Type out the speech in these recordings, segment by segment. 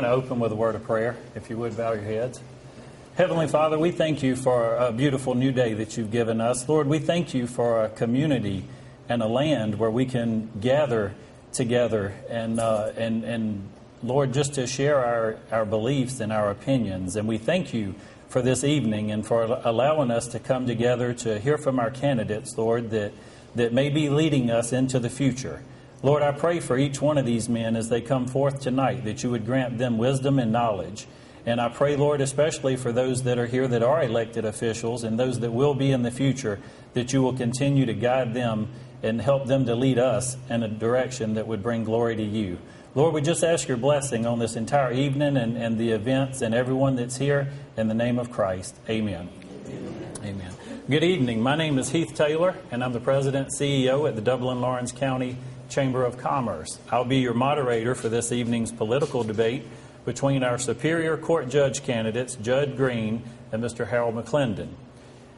to open with a word of prayer. If you would, bow your heads. Heavenly Father, we thank you for a beautiful new day that you've given us. Lord, we thank you for a community and a land where we can gather together and Lord, just to share our beliefs and our opinions. And we thank you for this evening and for allowing us to come together to hear from our candidates, Lord, that may be leading us into the future. Lord, I pray for each one of these men as they come forth tonight, that you would grant them wisdom and knowledge. And I pray, Lord, especially for those that are here that are elected officials and those that will be in the future, that you will continue to guide them and help them to lead us in a direction that would bring glory to you. Lord, we just ask your blessing on this entire evening and the events and everyone that's here in the name of Christ. Amen. Amen. Good evening. My name is Heath Taylor, and I'm the President CEO at the Dublin-Lawrence County Chamber of Commerce. I'll be your moderator for this evening's political debate between our Superior Court Judge candidates, Judd Green and Mr. Harold McClendon,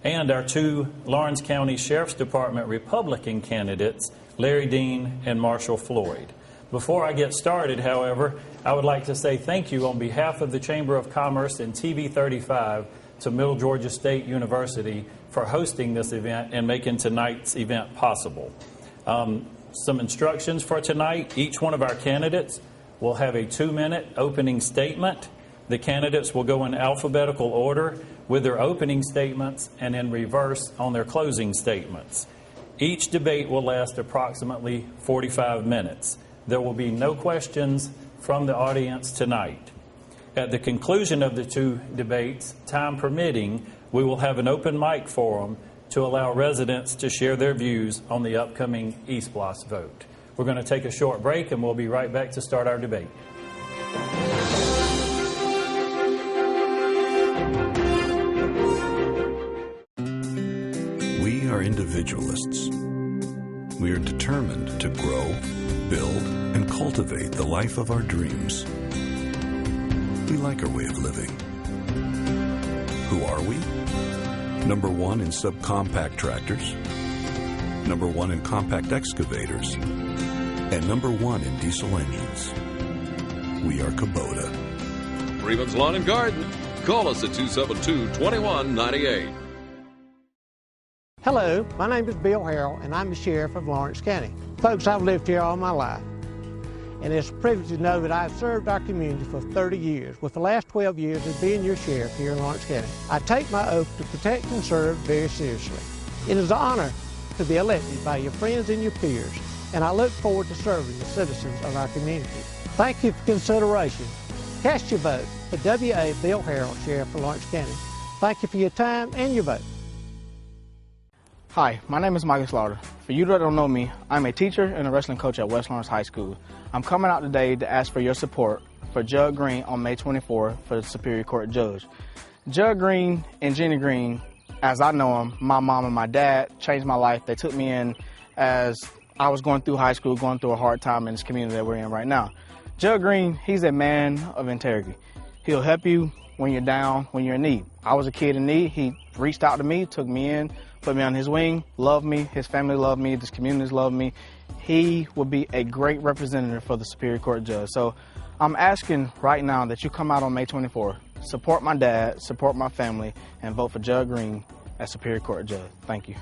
and our two Lawrence County Sheriff's Department Republican candidates, Larry Dean and Marshall Floyd. Before I get started, however, I would like to say thank you on behalf of the Chamber of Commerce and TV 35 to Middle Georgia State University for hosting this event and making tonight's event possible. Some instructions for tonight. Each one of our candidates will have a 2-minute opening statement. The candidates will go in alphabetical order with their opening statements and in reverse on their closing statements. Each debate will last approximately 45 minutes. There will be no questions from the audience tonight. At the conclusion of the two debates, time permitting, we will have an open mic forum to allow residents to share their views on the upcoming East Bloss vote. We're going to take a short break and we'll be right back to start our debate. We are individualists. We are determined to grow, build, and cultivate the life of our dreams. We like our way of living. Who are we? Number 1 in subcompact tractors, number 1 in compact excavators, and number 1 in diesel engines. We are Kubota. Freeman's Lawn and Garden. Call us at 272-2198. Hello, my name is Bill Harrell, and I'm the Sheriff of Lawrence County. Folks, I've lived here all my life, and it's a privilege to know that I've served our community for 30 years, with the last 12 years as being your sheriff here in Lawrence County. I take my oath to protect and serve very seriously. It is an honor to be elected by your friends and your peers, and I look forward to serving the citizens of our community. Thank you for consideration. Cast your vote for W.A. Bill Harrell, Sheriff of Lawrence County. Thank you for your time and your vote. Hi, my name is Michael Slaughter. For you that don't know me, I'm a teacher and a wrestling coach at West Lawrence High School. I'm coming out today to ask for your support for Judd Green on May 24 for the Superior Court Judge. Judd Green and Jenny Green, as I know them, my mom and my dad changed my life. They took me in as I was going through high school, going through a hard time in this community that we're in right now. Judd Green, he's a man of integrity. He'll help you when you're down, when you're in need. I was a kid in need. He reached out to me, took me in, put me on his wing, loved me, his family loved me, this community loved me. He would be a great representative for the Superior Court Judge. So I'm asking right now that you come out on May 24, support my dad, support my family, and vote for Judd Green as Superior Court Judge. Thank you.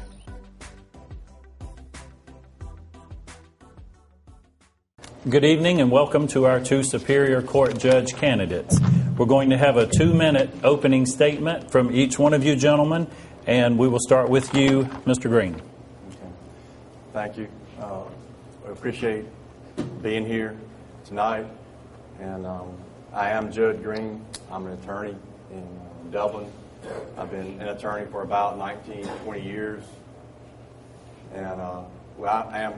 Good evening and welcome to our two Superior Court Judge candidates. We're going to have a 2-minute opening statement from each one of you gentlemen, and we will start with you, Mr. Green. Okay. Thank you. I appreciate being here tonight. And I am Judd Green. I'm an attorney in Dublin. I've been an attorney for about 19, 20 years. And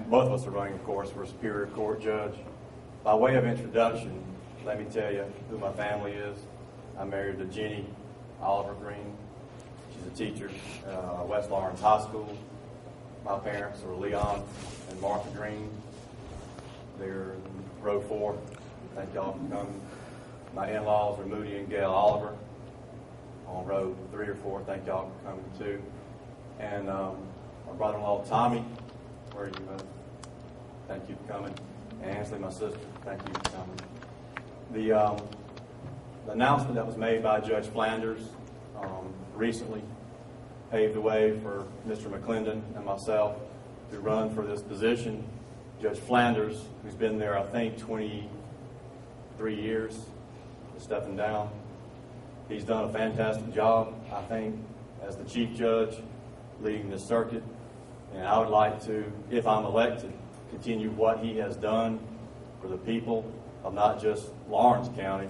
both of us are running, of course, for Superior Court Judge. By way of introduction, let me tell you who my family is. I'm married to Jenny Oliver Green. She's a teacher at West Lawrence High School. My parents are Leon and Martha Green. They're in row 4. Thank y'all for coming. My in-laws are Moody and Gail Oliver on row 3 or 4. Thank y'all for coming too. And my brother-in-law Tommy, where are you both? Thank you for coming. And Ansley, my sister, thank you for coming. announcement that was made by Judge Flanders recently paved the way for Mr. McClendon and myself to run for this position. Judge Flanders, who's been there, I think, 23 years, is stepping down. He's done a fantastic job, I think, as the Chief Judge leading this circuit. And I would like to, if I'm elected, continue what he has done for the people of not just Lawrence County,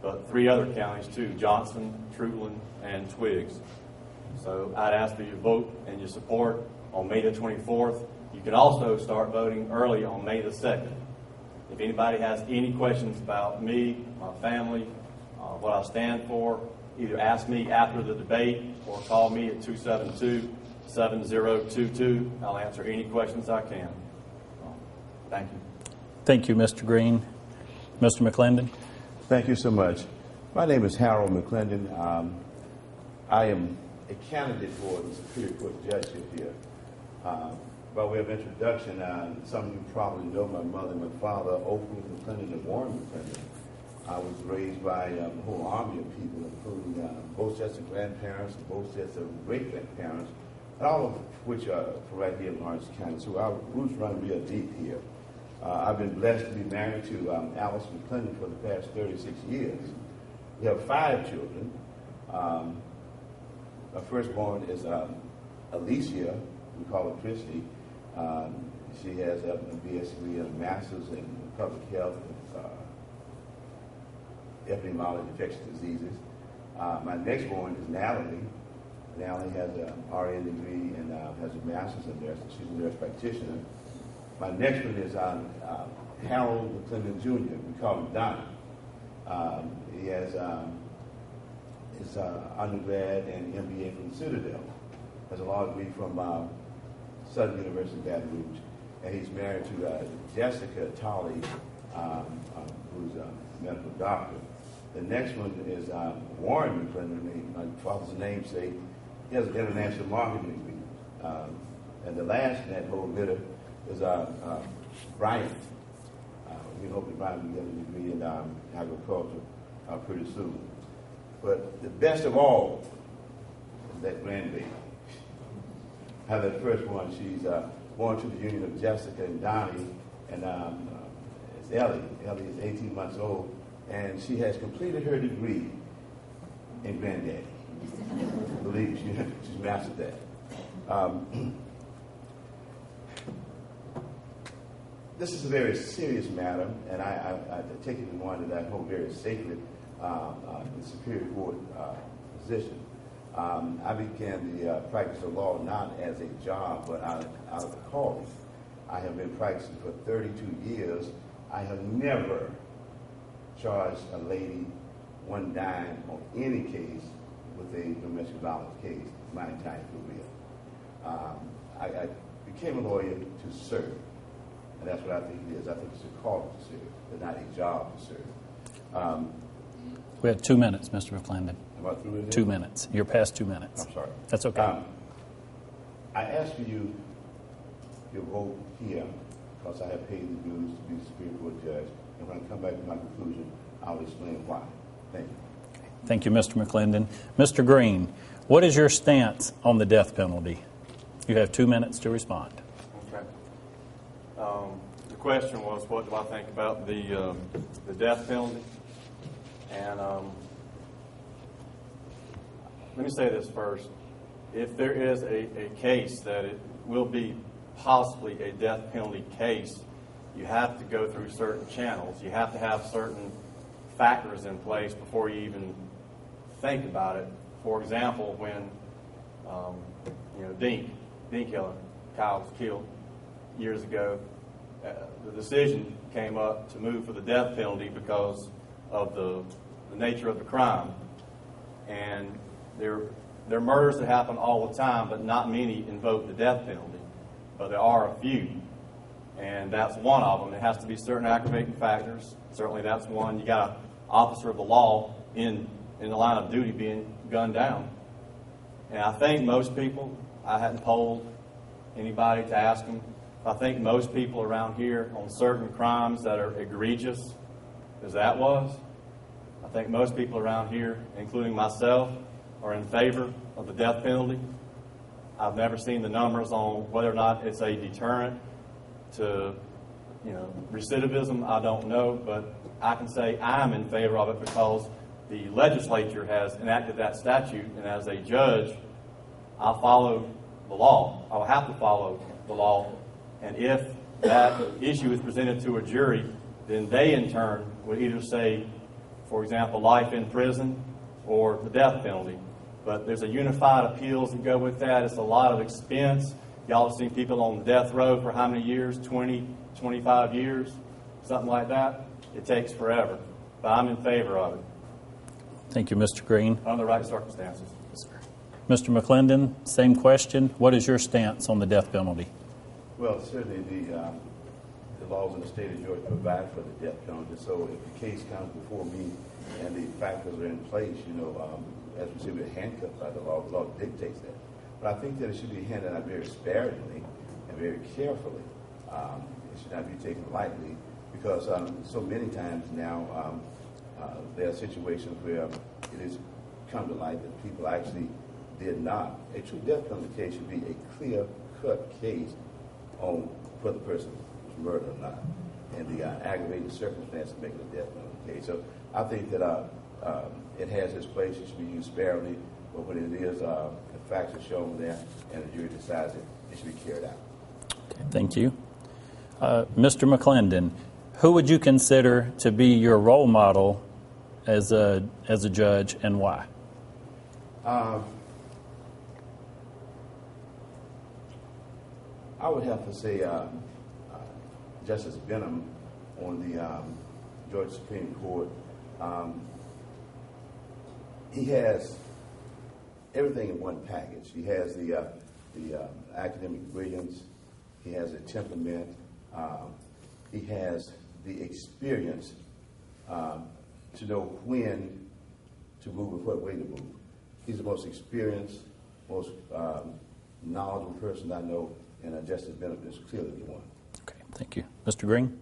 but 3 other counties too, Johnson, Truitland, and Twiggs. So I'd ask for your vote and your support on May the 24th. You can also start voting early on May the 2nd. If anybody has any questions about me, my family, what I stand for, either ask me after the debate or call me at 272-7022. I'll answer any questions I can. Thank you. Thank you, Mr. Green. Mr. McClendon? Thank you so much. My name is Harold McClendon. I am a candidate for the Superior Court judgeship here. By way of introduction, some of you probably know my mother and my father, Oakland McClendon and Warren McClendon. I was raised by a whole army of people, including both sets of grandparents and both sets of great-grandparents, and all of which are from right here in Lawrence County. So our roots run real deep here. I've been blessed to be married to Alice McClendon for the past 36 years. We have 5 children. Our firstborn is Alicia. We call her Christy. She has a BSc and a master's in public health and epidemiology, infectious diseases. My next born is Natalie. Natalie has an RN degree and has a master's in nursing. She's a nurse practitioner. My next one is Harold McClendon Jr. We call him Don. He has his undergrad and MBA from Citadel. Has a law degree from Southern University of Baton Rouge. And he's married to Jessica Tolley, who's a medical doctor. The next one is Warren McClendon, my father's namesake. He has an international marketing degree. And the last in that whole litter is Bryant. We hope that Bryant will get a degree in agriculture pretty soon. But the best of all is that grandbaby. I have that first one. She's born to the union of Jessica and Donnie, and it's Ellie. Ellie is 18 months old, and she has completed her degree in granddaddy. Believe me, she's mastered that. This is a very serious matter, and I take it as one that I hold very sacred, the Superior Court position. I began the practice of law not as a job, but out of a calling. I have been practicing for 32 years. I have never charged a lady one dime on any case with a domestic violence case my entire career. I became a lawyer to serve, and that's what I think it is. I think it's a call to serve, but not a job to serve. We have 2 minutes, Mr. McClendon. Am I through with it? 2 minutes. You're past 2 minutes. I'm sorry. That's okay. I ask for your vote here because I have paid the dues to be the Superior Court judge. And when I come back to my conclusion, I'll explain why. Thank you. Thank you, Mr. McClendon. Mr. Green, what is your stance on the death penalty? You have 2 minutes to respond. Okay. The question was, what do I think about the death penalty? And let me say this first. If there is a case that it will be possibly a death penalty case, you have to go through certain channels. You have to have certain factors in place before you even think about it. For example, when Dink Killer, Kyle was killed years ago, the decision came up to move for the death penalty because of the nature of the crime. And there are murders that happen all the time, but not many invoke the death penalty. But there are a few, and that's one of them. It has to be certain aggravating factors. Certainly that's one. You got an officer of the law in the line of duty being gunned down. And I think most people, I hadn't polled anybody to ask them, I think most people around here on certain crimes that are egregious, as that was, I think most people around here, including myself, are in favor of the death penalty. I've never seen the numbers on whether or not it's a deterrent to, recidivism. I don't know, but I can say I'm in favor of it because the legislature has enacted that statute, and as a judge, I follow the law. I will have to follow the law, and if that issue is presented to a jury, then they in turn would either say, for example, life in prison or the death penalty. But there's a unified appeals that go with that. It's a lot of expense. Y'all have seen people on death row for how many years? 20, 25 years, something like that. It takes forever. But I'm in favor of it. Thank you, Mr. Green. Under the right circumstances. Yes, sir. Mr. McClendon, same question. What is your stance on the death penalty? Well, certainly the laws in the state of Georgia provide for the death penalty. So if the case comes before me and the factors are in place, as we say, we're handcuffed by the law dictates that. But I think that it should be handled out very sparingly and very carefully. It should not be taken lightly because so many times now there are situations where it has come to light that people actually did not. A true death penalty case should be a clear-cut case on whether the person was murdered or not, and the aggravating circumstances making a death penalty case. So I think that it has its place. It should be used sparingly, but when it is, the facts are shown there, and the jury decides it should be carried out. Okay, thank you. Mr. McClendon, who would you consider to be your role model as a judge, and why? I would have to say Justice Benham on the Georgia Supreme Court. He has everything in one package. He has the academic brilliance. He has a temperament. He has the experience to know when to move and what way to move. He's the most experienced, most knowledgeable person I know, and Justice Benham is clearly the one. Okay, thank you. Mr. Green?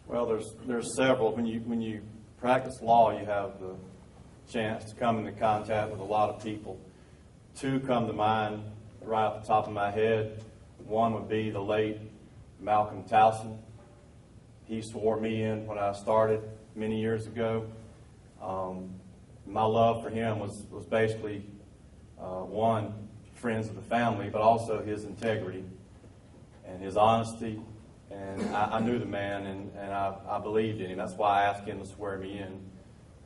Well, there's several. When you practice law, you have the chance to come into contact with a lot of people. Two come to mind right off the top of my head. One would be the late Malcolm Towson. He swore me in when I started many years ago. My love for him was basically, one, friends of the family, but also his integrity and his honesty. And I knew the man, and I believed in him. That's why I asked him to swear me in.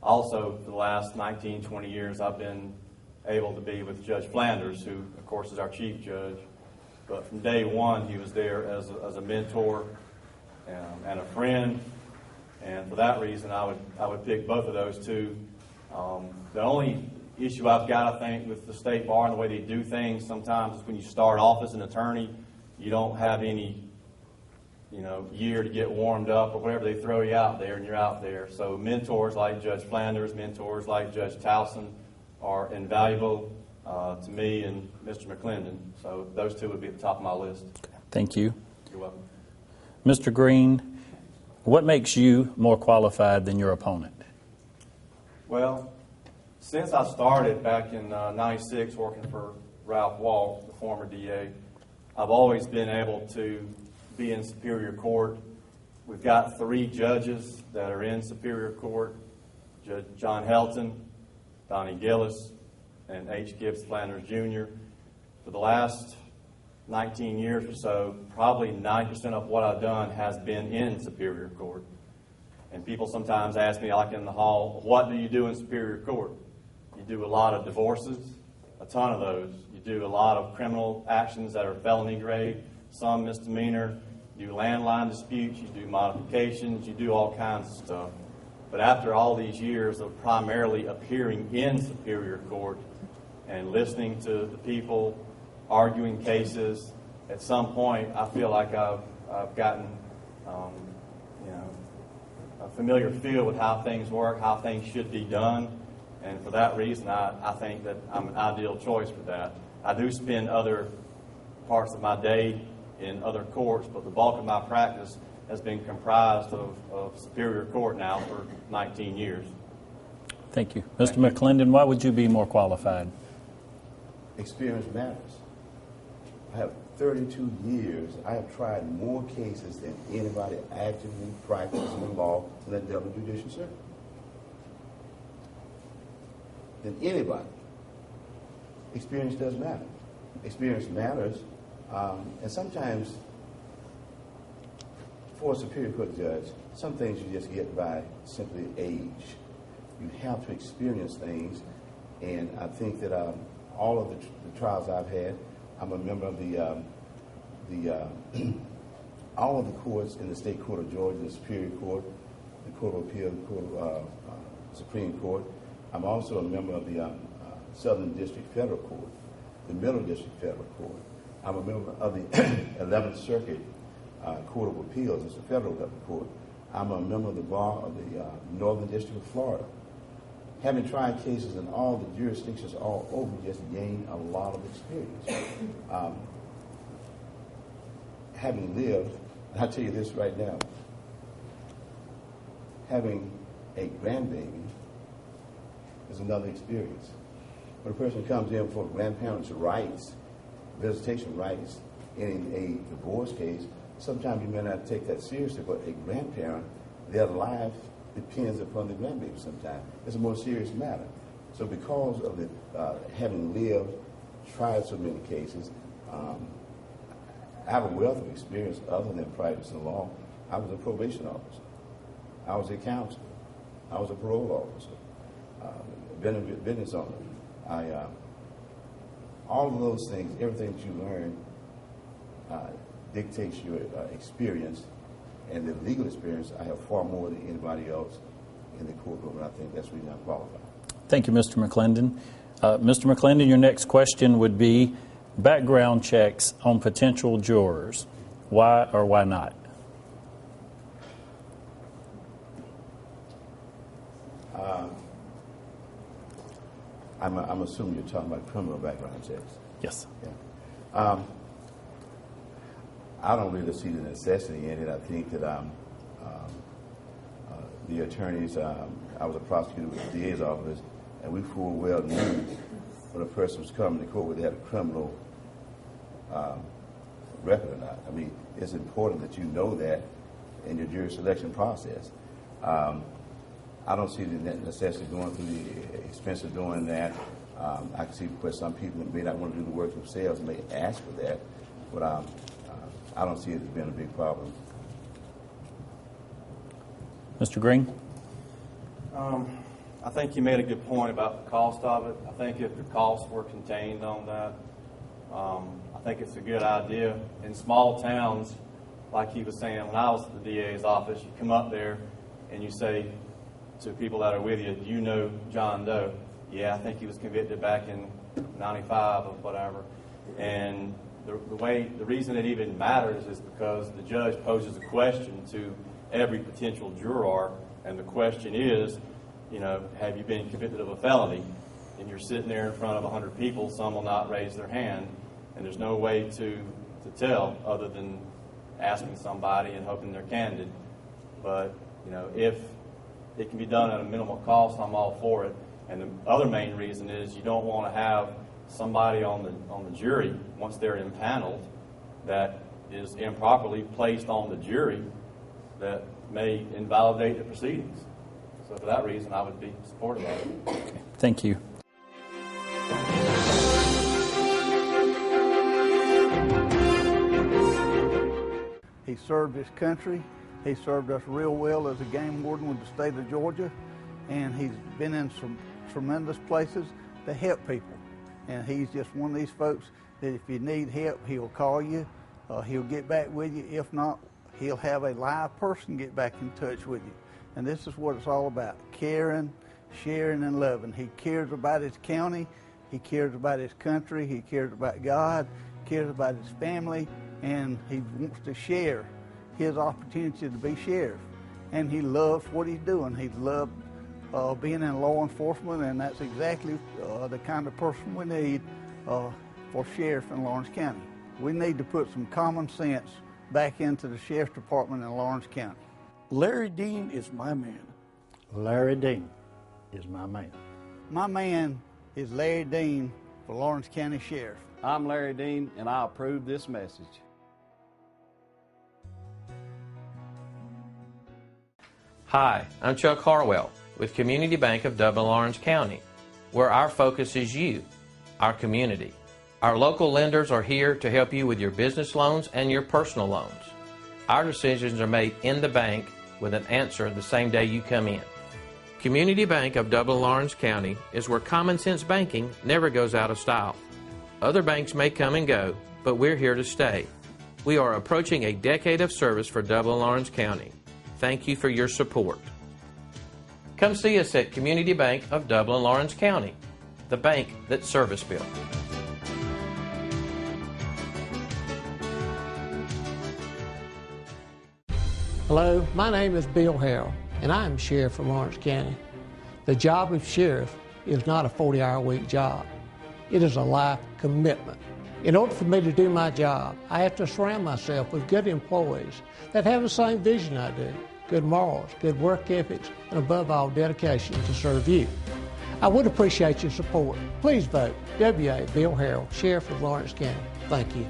Also, for the last 19, 20 years, I've been able to be with Judge Flanders, who, of course, is our chief judge. But from day one, he was there as a mentor and a friend. And for that reason, I would pick both of those two. The only issue I've got, I think, with the state bar and the way they do things sometimes is when you start off as an attorney, you don't have any year to get warmed up or whatever. They throw you out there and you're out there. So mentors like Judge Flanders, mentors like Judge Towson are invaluable to me and Mr. McClendon. So those two would be at the top of my list. Thank you. You're welcome. Mr. Green, what makes you more qualified than your opponent? Well, since I started back in 96 working for Ralph Walt, the former DA, I've always been able to be in Superior Court. We've got 3 judges that are in Superior Court, Judge John Helton, Donnie Gillis, and H. Gibbs Flanders Jr. For the last 19 years or so, probably 90% of what I've done has been in Superior Court. And people sometimes ask me, like in the hall, what do you do in Superior Court? You do a lot of divorces, a ton of those. You do a lot of criminal actions that are felony grade, some misdemeanor. You do landline disputes, you do modifications, you do all kinds of stuff. But after all these years of primarily appearing in Superior Court and listening to the people, arguing cases, at some point I feel like I've gotten a familiar feel with how things work, how things should be done. And for that reason, I think that I'm an ideal choice for that. I do spend other parts of my day in other courts, but the bulk of my practice has been comprised of Superior Court now for 19 years. Thank you. Mr. McClendon, why would you be more qualified? Experience matters. I have 32 years. I have tried more cases than anybody actively practicing the law in the Dublin Judicial Circuit. Than anybody. Experience does matter. Experience matters. And sometimes, for a Superior Court judge, some things you just get by simply age. You have to experience things, and I think that all of the trials I've had, I'm a member of all of the courts in the State Court of Georgia, the Superior Court, the Court of Appeal, the Court of Supreme Court. I'm also a member of the Southern District Federal Court, the Middle District Federal Court. I'm a member of the 11th Circuit Court of Appeals. It's a federal level court. I'm a member of the bar of the Northern District of Florida. Having tried cases in all the jurisdictions all over, just gained a lot of experience. Having lived, and I'll tell you this right now, having a grandbaby is another experience. When a person comes in for grandparents' rights, visitation rights, in a divorce case, sometimes you may not take that seriously, but a grandparent, their life depends upon the grandbaby sometimes. It's a more serious matter. So because of the having lived, tried so many cases, I have a wealth of experience other than practicing law. I was a probation officer. I was a counselor. I was a parole officer. Been a business owner. All of those things, everything that you learn dictates your experience. And the legal experience, I have far more than anybody else in the courtroom, and I think that's really not qualified. Thank you, Mr. McClendon. Mr. McClendon, your next question would be background checks on potential jurors. Why or why not? I'm assuming you're talking about criminal background checks. Yes. Yeah. I don't really see the necessity in it. I think that the attorneys, I was a prosecutor with the DA's office, and we full well knew when a person was coming to court whether they had a criminal record or not. I mean, it's important that you know that in your jury selection process. I don't see the necessity of going through the expense of doing that. I can see where some people that may not want to do the work themselves may ask for that, but I don't see it as being a big problem. Mr. Green? I think you made a good point about the cost of it. I think if the costs were contained on that, I think it's a good idea. In small towns, like he was saying, when I was at the DA's office, you come up there and you say to people that are with you, do you know John Doe? Yeah, I think he was convicted back in 95 or whatever. And the reason it even matters is because the judge poses a question to every potential juror, and the question is, you know, have you been convicted of a felony? And you're sitting there in front of 100 people, some will not raise their hand, and there's no way to tell other than asking somebody and hoping they're candid. But, you know, if it can be done at a minimal cost, I'm all for it. And the other main reason is you don't want to have somebody on the jury, once they're impaneled, that is improperly placed on the jury that may invalidate the proceedings. So for that reason, I would be supportive of it. Okay. Thank you. He served his country. He served us real well as a game warden with the state of Georgia, and he's been in some tremendous places to help people. And he's just one of these folks that if you need help, he'll call you. He'll get back with you. If not, he'll have a live person get back in touch with you. And this is what it's all about, caring, sharing, and loving. He cares about his county. He cares about his country. He cares about God, cares about his family, and he wants to share his opportunity to be sheriff. And he loves what he's doing. He loves being in law enforcement, and that's exactly the kind of person we need for sheriff in Lawrence County. We need to put some common sense back into the sheriff's department in Lawrence County. Larry Dean is my man. Larry Dean is my man. My man is Larry Dean for Lawrence County Sheriff. I'm Larry Dean, and I approve this message. Hi, I'm Chuck Harwell with Community Bank of Dublin-Lawrence County, where our focus is you, our community. Our local lenders are here to help you with your business loans and your personal loans. Our decisions are made in the bank with an answer the same day you come in. Community Bank of Dublin-Lawrence County is where common sense banking never goes out of style. Other banks may come and go, but we're here to stay. We are approaching a decade of service for Dublin-Lawrence County. Thank you for your support. Come see us at Community Bank of Dublin-Lawrence County, the bank that's service-built. Hello, my name is Bill Harrell, and I am Sheriff of Lawrence County. The job of Sheriff is not a 40-hour-a-week job. It is a life commitment. In order for me to do my job, I have to surround myself with good employees that have the same vision I do, good morals, good work ethics, and above all, dedication to serve you. I would appreciate your support. Please vote W.A. Bill Harrell, Sheriff of Lawrence County. Thank you.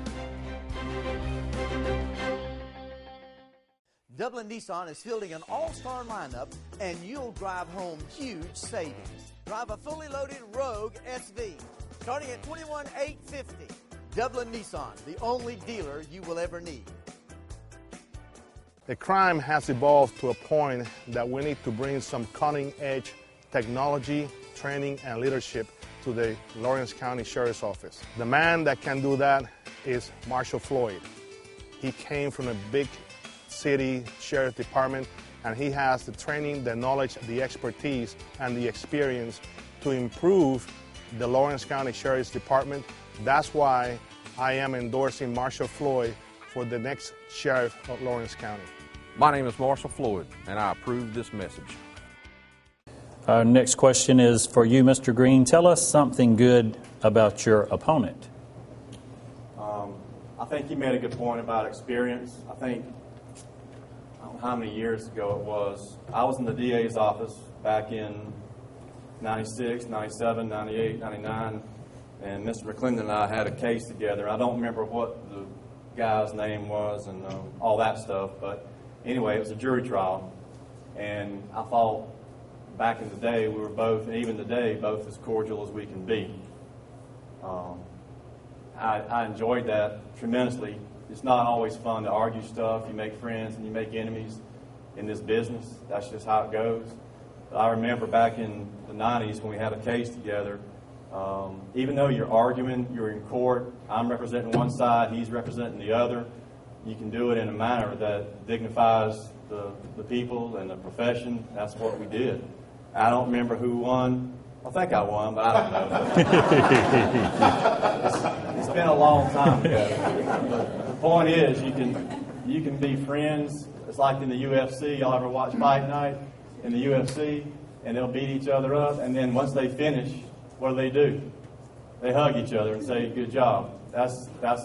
Dublin Nissan is fielding an all-star lineup, and you'll drive home huge savings. Drive a fully loaded Rogue SV, starting at $21,850. Dublin Nissan, the only dealer you will ever need. The crime has evolved to a point that we need to bring some cutting-edge technology, training, and leadership to the Lawrence County Sheriff's Office. The man that can do that is Marshall Floyd. He came from a big city sheriff department, and he has the training, the knowledge, the expertise, and the experience to improve the Lawrence County Sheriff's Department. That's why I am endorsing Marshall Floyd for the next sheriff of Lawrence County. My name is Marshall Floyd, and I approve this message. Our next question is for you, Mr. Green. Tell us something good about your opponent. I think you made a good point about experience. I think, I don't know how many years ago it was, I was in the DA's office back in 96, 97, 98, 99, and Mr. McClendon and I had a case together. I don't remember what the guy's name was and all that stuff, but anyway, it was a jury trial, and I thought back in the day we were both, and even today, both as cordial as we can be. I enjoyed that tremendously. It's not always fun to argue stuff. You make friends and you make enemies in this business. That's just how it goes. But I remember back in the 90s when we had a case together, even though you're arguing, you're in court, I'm representing one side, he's representing the other, you can do it in a manner that dignifies the people and the profession. That's what we did. I don't remember who won. I think I won, but I don't know. It's been a long time ago. But the point is, you can be friends. It's like in the UFC. Y'all ever watch Fight Night in the UFC? And they'll beat each other up, and then once they finish, what do? They hug each other and say, "Good job." That's I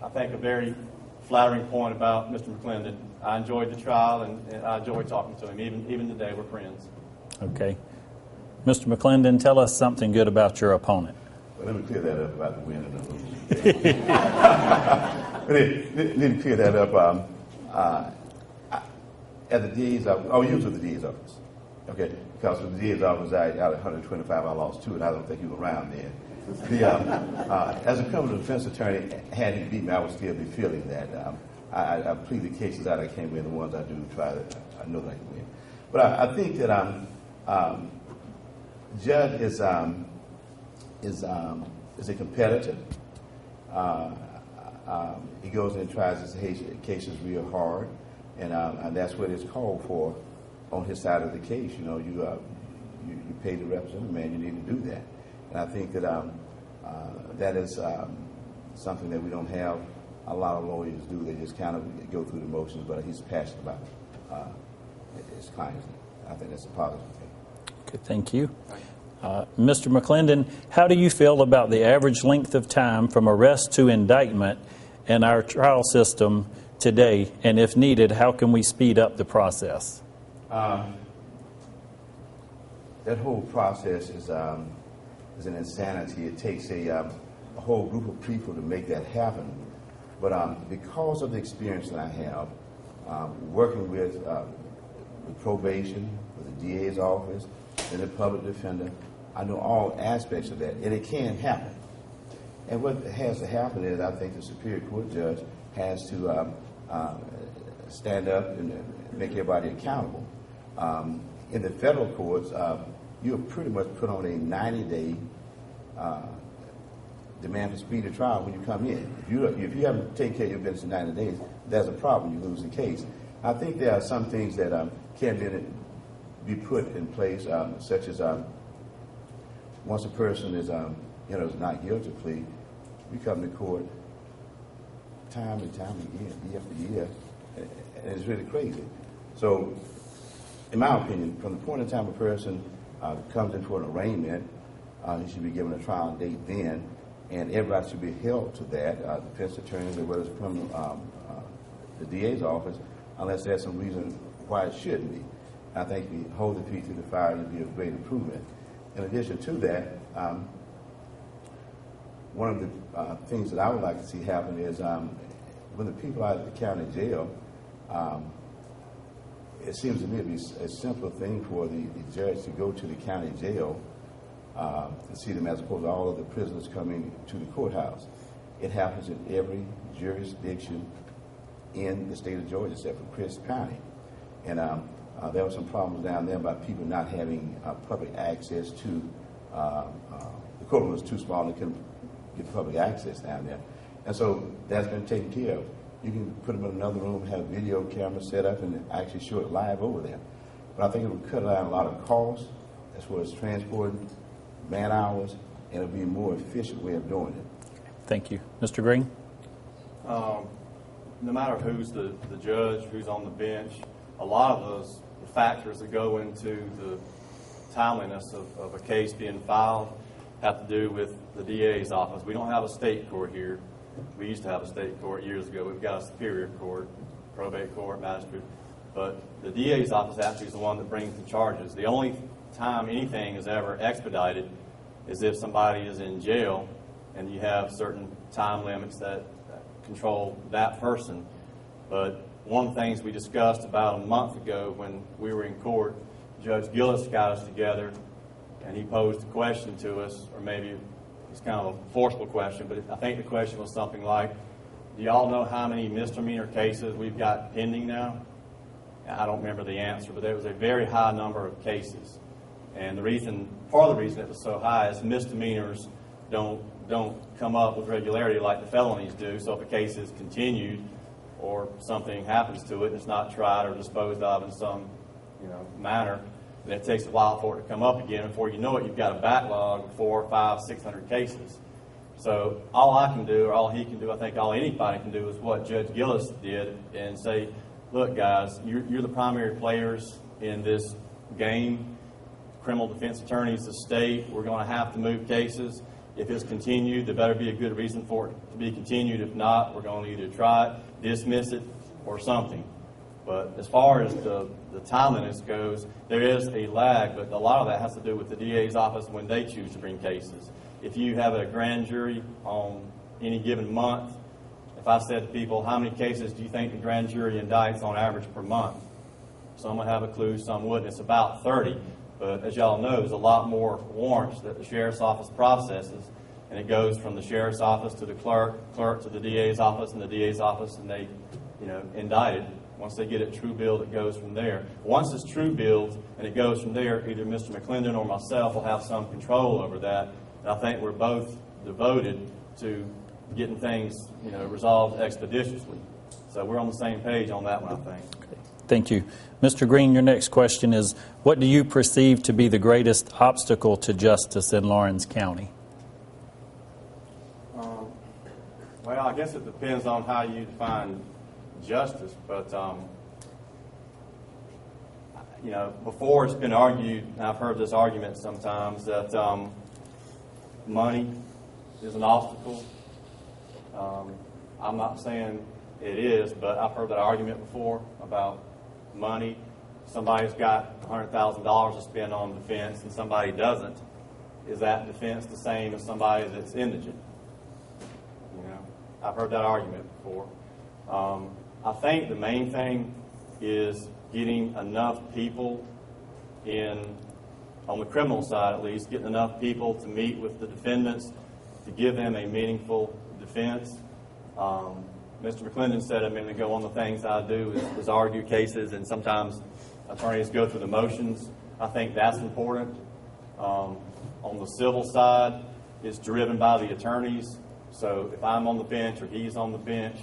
think, a very flattering point about Mr. McClendon. I enjoyed the trial, and I enjoyed talking to him. Even today, we're friends. Okay. Mr. McClendon, tell us something good about your opponent. Well, let me clear that up about the win and the losing. Let me clear that up. At the DA's office, I was at the DA's office. Okay, because with the DA's office, out of 125, I lost 2, and I don't think you were around then. As a criminal defense attorney, had he beat me, I would still be feeling that. I plead the cases that I can't win, the ones I do try to, I know that I can win. But I think that Judd is a competitor. He goes in and tries his cases real hard, and that's what it's called for on his side of the case. You know, you pay the representative, man, you need to do that. And I think that that is something that we don't have a lot of lawyers do. They just kind of go through the motions, but he's passionate about his clients. I think that's a positive thing. Okay, thank you. Mr. McClendon, how do you feel about the average length of time from arrest to indictment in our trial system today? And if needed, how can we speed up the process? that whole process is an insanity. It takes a whole group of people to make that happen. But because of the experience that I have, working with probation, with the DA's office, and the public defender, I know all aspects of that, and it can happen. And what has to happen is, I think the Superior Court judge has to stand up and make everybody accountable. In the federal courts, you're pretty much put on a 90-day demand for speedy trial when you come in. If you haven't taken care of your business in 90 days, there's a problem. You lose the case. I think there are some things that can be put in place, such as once a person is not guilty plea, we come to court time and time again, year after year, and it's really crazy. So, in my opinion, from the point in time a person comes in for an arraignment, he should be given a trial date then, and everybody should be held to that, defense attorneys as well as from the DA's office, unless there's some reason why it shouldn't be. I think if we hold the feet to the fire, it would be a great improvement. In addition to that, one of the things that I would like to see happen is when the people out at the county jail, it seems to me to be a simple thing for the judge to go to the county jail and see them as opposed to all of the prisoners coming to the courthouse. It happens in every jurisdiction in the state of Georgia except for Chris County. And there were some problems down there about people not having public access to, the courtroom was too small and they couldn't get public access down there. And so that's been taken care of. You can put them in another room, have video cameras set up, and actually show it live over there. But I think it would cut down a lot of costs as far as transporting, man hours, and it would be a more efficient way of doing it. Thank you. Mr. Green? No matter who's the judge, who's on the bench, a lot of those factors that go into the timeliness of a case being filed have to do with the DA's office. We don't have a state court here. We used to have a state court years ago. We've got a superior court, probate court, magistrate. But the DA's office actually is the one that brings the charges. The only time anything is ever expedited is if somebody is in jail and you have certain time limits that control that person. But one of the things we discussed about a month ago when we were in court, Judge Gillis got us together and he posed a question to us, or maybe it's kind of a forceful question, but I think the question was something like, do y'all know how many misdemeanor cases we've got pending now? I don't remember the answer, but there was a very high number of cases. And part of the reason it was so high is misdemeanors don't come up with regularity like the felonies do. So if a case is continued or something happens to it and it's not tried or disposed of in some manner, then it takes a while for it to come up again. And before you know it, you've got a backlog of 400, 500, 600 cases. So all I can do, or all he can do, I think all anybody can do, is what Judge Gillis did and say, look, guys, you're the primary players in this game. Criminal defense attorneys, the state, we're going to have to move cases. If it's continued, there better be a good reason for it to be continued. If not, we're going to either try it, dismiss it, or something. But as far as the timeliness goes, there is a lag, but a lot of that has to do with the DA's office when they choose to bring cases. If you have a grand jury on any given month, if I said to people, how many cases do you think the grand jury indicts on average per month? Some would have a clue, some wouldn't. It's about 30. But as y'all know, there's a lot more warrants that the sheriff's office processes, and it goes from the sheriff's office to the clerk to the DA's office, and the DA's office, and they, indict it. Once they get it true billed, it goes from there. Once it's true billed and it goes from there, either Mr. McClendon or myself will have some control over that. And I think we're both devoted to getting things, resolved expeditiously. So we're on the same page on that one, I think. Thank you. Mr. Green, your next question is, what do you perceive to be the greatest obstacle to justice in Lawrence County? Well, I guess it depends on how you define justice, but, before it's been argued, and I've heard this argument sometimes, that money is an obstacle. I'm not saying it is, but I've heard that argument before about money. somebody's got $100,000 to spend on defense and somebody doesn't, is that defense the same as somebody that's indigent? You know, I've heard that argument before. I think the main thing is getting enough people on the criminal side at least, getting enough people to meet with the defendants to give them a meaningful defense. Mr. McClendon said a minute ago, one of the things I do is argue cases, and sometimes attorneys go through the motions. I think that's important. On the civil side, it's driven by the attorneys. So if I'm on the bench or he's on the bench,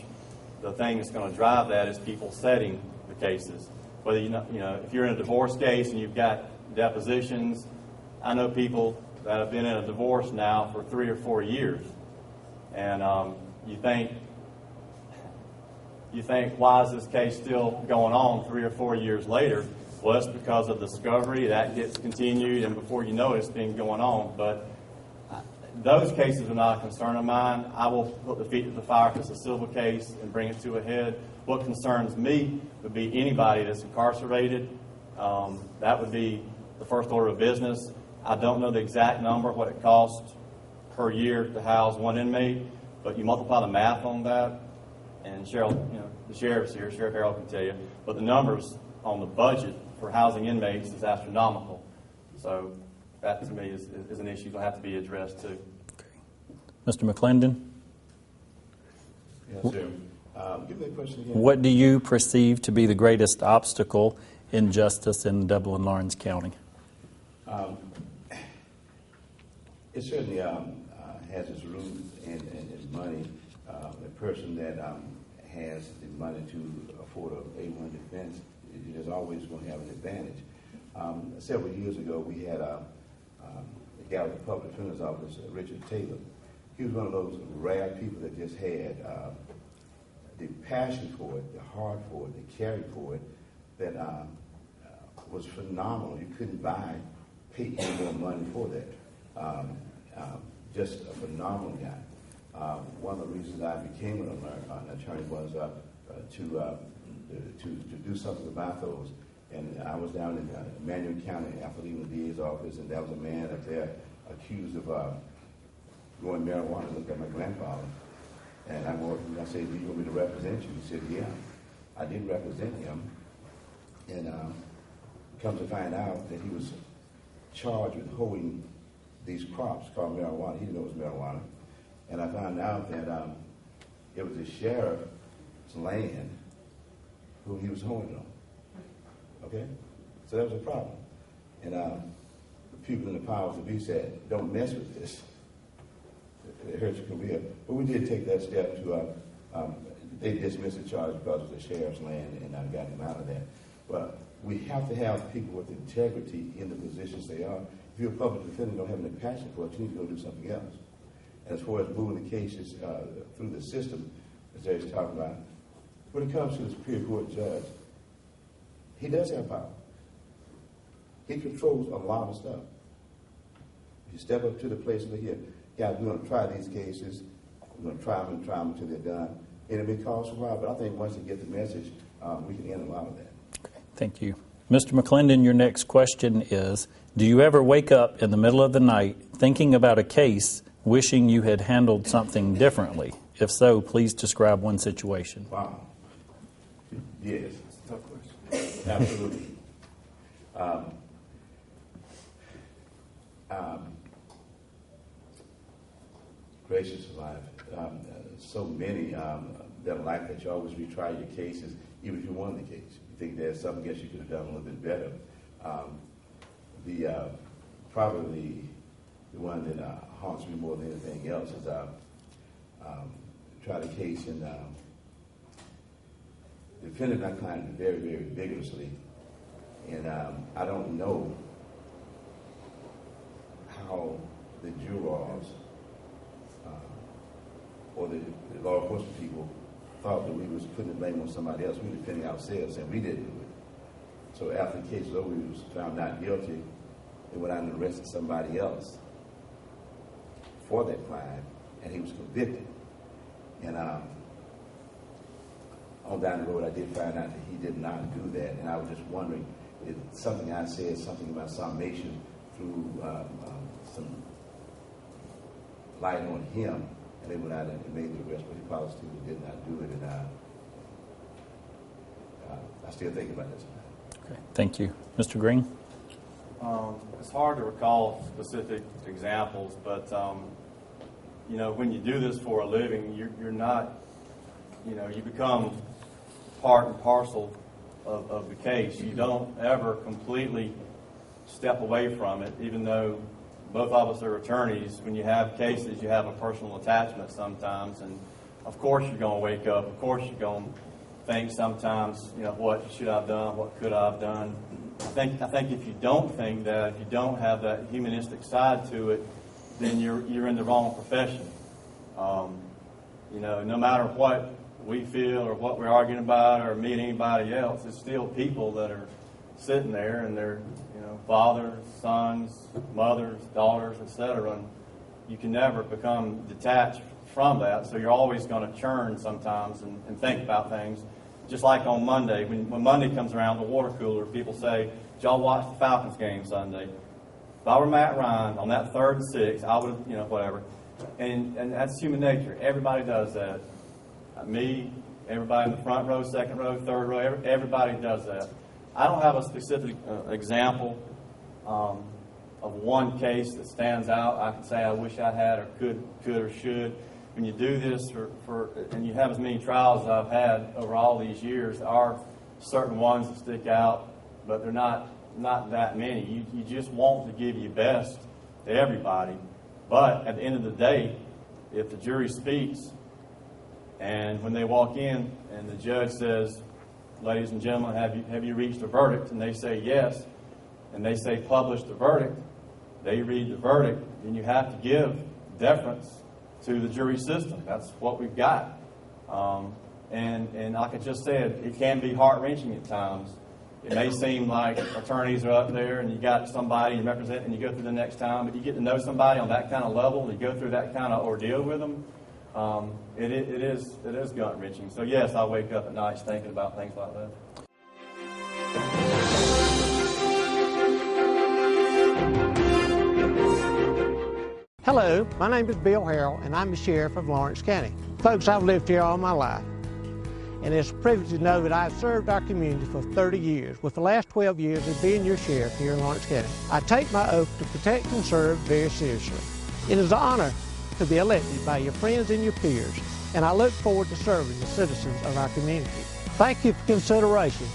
the thing that's going to drive that is people setting the cases. Whether if you're in a divorce case and you've got depositions, I know people that have been in a divorce now for 3 or 4 years, and you think, why is this case still going on 3 or 4 years later? Well, it's because of discovery. That gets continued, and before you know it, it's been going on. But those cases are not a concern of mine. I will put the feet to the fire if it's a civil case and bring it to a head. What concerns me would be anybody that's incarcerated. That would be the first order of business. I don't know the exact number, what it costs per year to house one inmate, but you multiply the math on that, and Cheryl, the sheriff's here, Sheriff Harold can tell you, but the numbers on the budget for housing inmates is astronomical. So that, to me, is an issue that will have to be addressed, too. Mr. McClendon? Yes, sir. Give me a question again. What do you perceive to be the greatest obstacle in justice in Dublin-Lawrence County? It certainly has its roots in money. A person that has the money to afford a A1 defense is always going to have an advantage. Several years ago, we had a guy with the public defender's office, Richard Taylor. He was one of those rare people that just had the passion for it, the heart for it, the carry for it, that was phenomenal. You couldn't pay any more money for that. Just a phenomenal guy. One of the reasons I became an attorney was to do something about those. And I was down in Manuel County after leaving the DA's office, and there was a man up there accused of growing marijuana. Looked at my grandfather, and I said, "Do you want me to represent you?" He said, "Yeah." I did represent him, and comes to find out that he was charged with holding these crops called marijuana. He didn't know it was marijuana. And I found out that it was the sheriff's land who he was holding it on. Okay? So that was a problem. And the people in the powers that be said, don't mess with this. It hurts your career. But we did take that step to, they dismissed the charge because it was the sheriff's land, and I got him out of that. But we have to have people with integrity in the positions they are. If you're a public defender and don't have any passion for it, you need to go do something else. As far as moving the cases through the system, as Jerry's talking about, when it comes to the Superior Court judge, he does have power. He controls a lot of stuff. You step up to the place and here, guys, we're going to try these cases. We're going to try them until they're done. And it may cost a while, but I think once they get the message, we can end a lot of that. Okay, thank you. Mr. McClendon, your next question is, do you ever wake up in the middle of the night thinking about a case, wishing you had handled something differently? If so, please describe one situation. Wow. Yes. It's a tough question. Absolutely. Gracious life. So many that are like that. You always retry your cases, even if you won the case. You think there's something else you could have done a little bit better. Probably the one that haunts me more than anything else is tried a case and defended my client very, very vigorously. And I don't know how the jurors or the law enforcement people thought that we was putting the blame on somebody else. We were defending ourselves, and we didn't do it. So after the case was over, we was found not guilty. They went out and arrested somebody else for that crime, and he was convicted. And on down the road, I did find out that he did not do that, and I was just wondering, it's something I said, something about summation through some light on him, and they went out and made the arrest, but he probably still did not do it, and I still think about this. Okay, thank you. Mr. Green? It's hard to recall specific examples, but you know, when you do this for a living, you're not, you know, you become part and parcel of the case. You don't ever completely step away from it, even though both of us are attorneys. When you have cases, you have a personal attachment sometimes, and of course you're going to wake up. Of course you're going to think sometimes, you know, what should I have done? What could I have done? I think if you don't think that, if you don't have that humanistic side to it, then you're in the wrong profession. You know, no matter what we feel or what we're arguing about or meet anybody else, it's still people that are sitting there, and they're, you know, fathers, sons, mothers, daughters, etc. And you can never become detached from that, so you're always going to churn sometimes and think about things. Just like on Monday, when Monday comes around, the water cooler, people say, "Did y'all watch the Falcons game Sunday?" If I were Matt Ryan on that 3rd and 6, I would have, you know, whatever. And that's human nature. Everybody does that. Me, everybody in the front row, 2nd row, 3rd row, everybody does that. I don't have a specific example of one case that stands out. I can say I wish I had or could or should. When you do this and you have as many trials as I've had over all these years, there are certain ones that stick out, but they're not that many. You just want to give your best to everybody. But at the end of the day, if the jury speaks and when they walk in and the judge says, "Ladies and gentlemen, have you reached a verdict?" and they say yes, and they say publish the verdict, they read the verdict, then you have to give deference to the jury system. That's what we've got. And like I just said, it can be heart-wrenching at times. It may seem like attorneys are up there and you got somebody you represent and you go through the next time, but you get to know somebody on that kind of level and you go through that kind of ordeal with them, it is gut-wrenching. So yes, I wake up at night thinking about things like that. Hello, my name is Bill Harrell, and I'm the Sheriff of Lawrence County. Folks, I've lived here all my life, and it's a privilege to know that I've served our community for 30 years, with the last 12 years of being your sheriff here in Lawrence County. I take my oath to protect and serve very seriously. It is an honor to be elected by your friends and your peers, and I look forward to serving the citizens of our community. Thank you for consideration.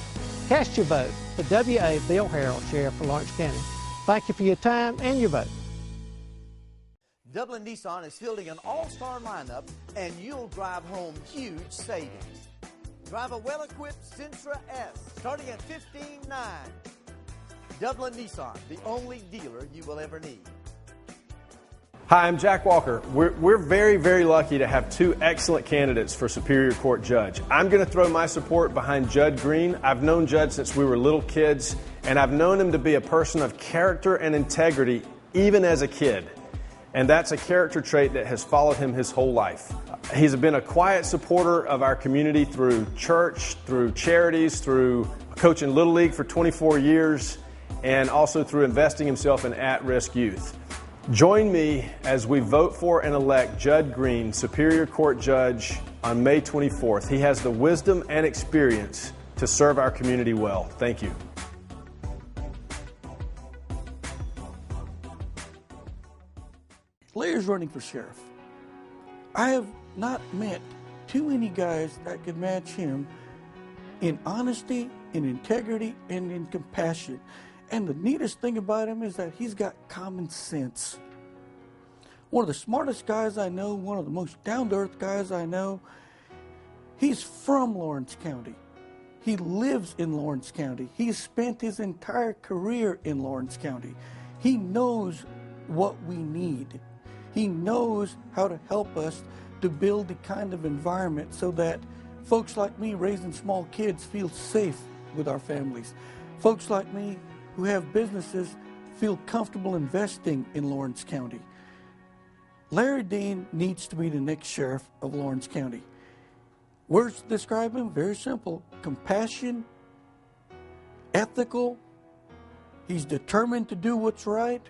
Cast your vote for W.A. Bill Harrell, Sheriff of Lawrence County. Thank you for your time and your vote. Dublin Nissan is fielding an all-star lineup, and you'll drive home huge savings. Drive a well-equipped Sentra S, starting at $15,900. Dublin Nissan, the only dealer you will ever need. Hi, I'm Jack Walker. We're very, very lucky to have two excellent candidates for Superior Court Judge. I'm going to throw my support behind Judd Green. I've known Judd since we were little kids, and I've known him to be a person of character and integrity even as a kid. And that's a character trait that has followed him his whole life. He's been a quiet supporter of our community through church, through charities, through coaching Little League for 24 years, and also through investing himself in at-risk youth. Join me as we vote for and elect Judd Green, Superior Court Judge, on May 24th. He has the wisdom and experience to serve our community well. Thank you. Larry's running for sheriff. I have not met too many guys that could match him in honesty, in integrity, and in compassion. And the neatest thing about him is that he's got common sense. One of the smartest guys I know, one of the most down-to-earth guys I know. He's from Lawrence County. He lives in Lawrence County. He's spent his entire career in Lawrence County. He knows what we need. He knows how to help us to build the kind of environment so that folks like me raising small kids feel safe with our families. Folks like me who have businesses feel comfortable investing in Lawrence County. Larry Dean needs to be the next sheriff of Lawrence County. Words to describe him, very simple: compassion, ethical, He's determined to do what's right.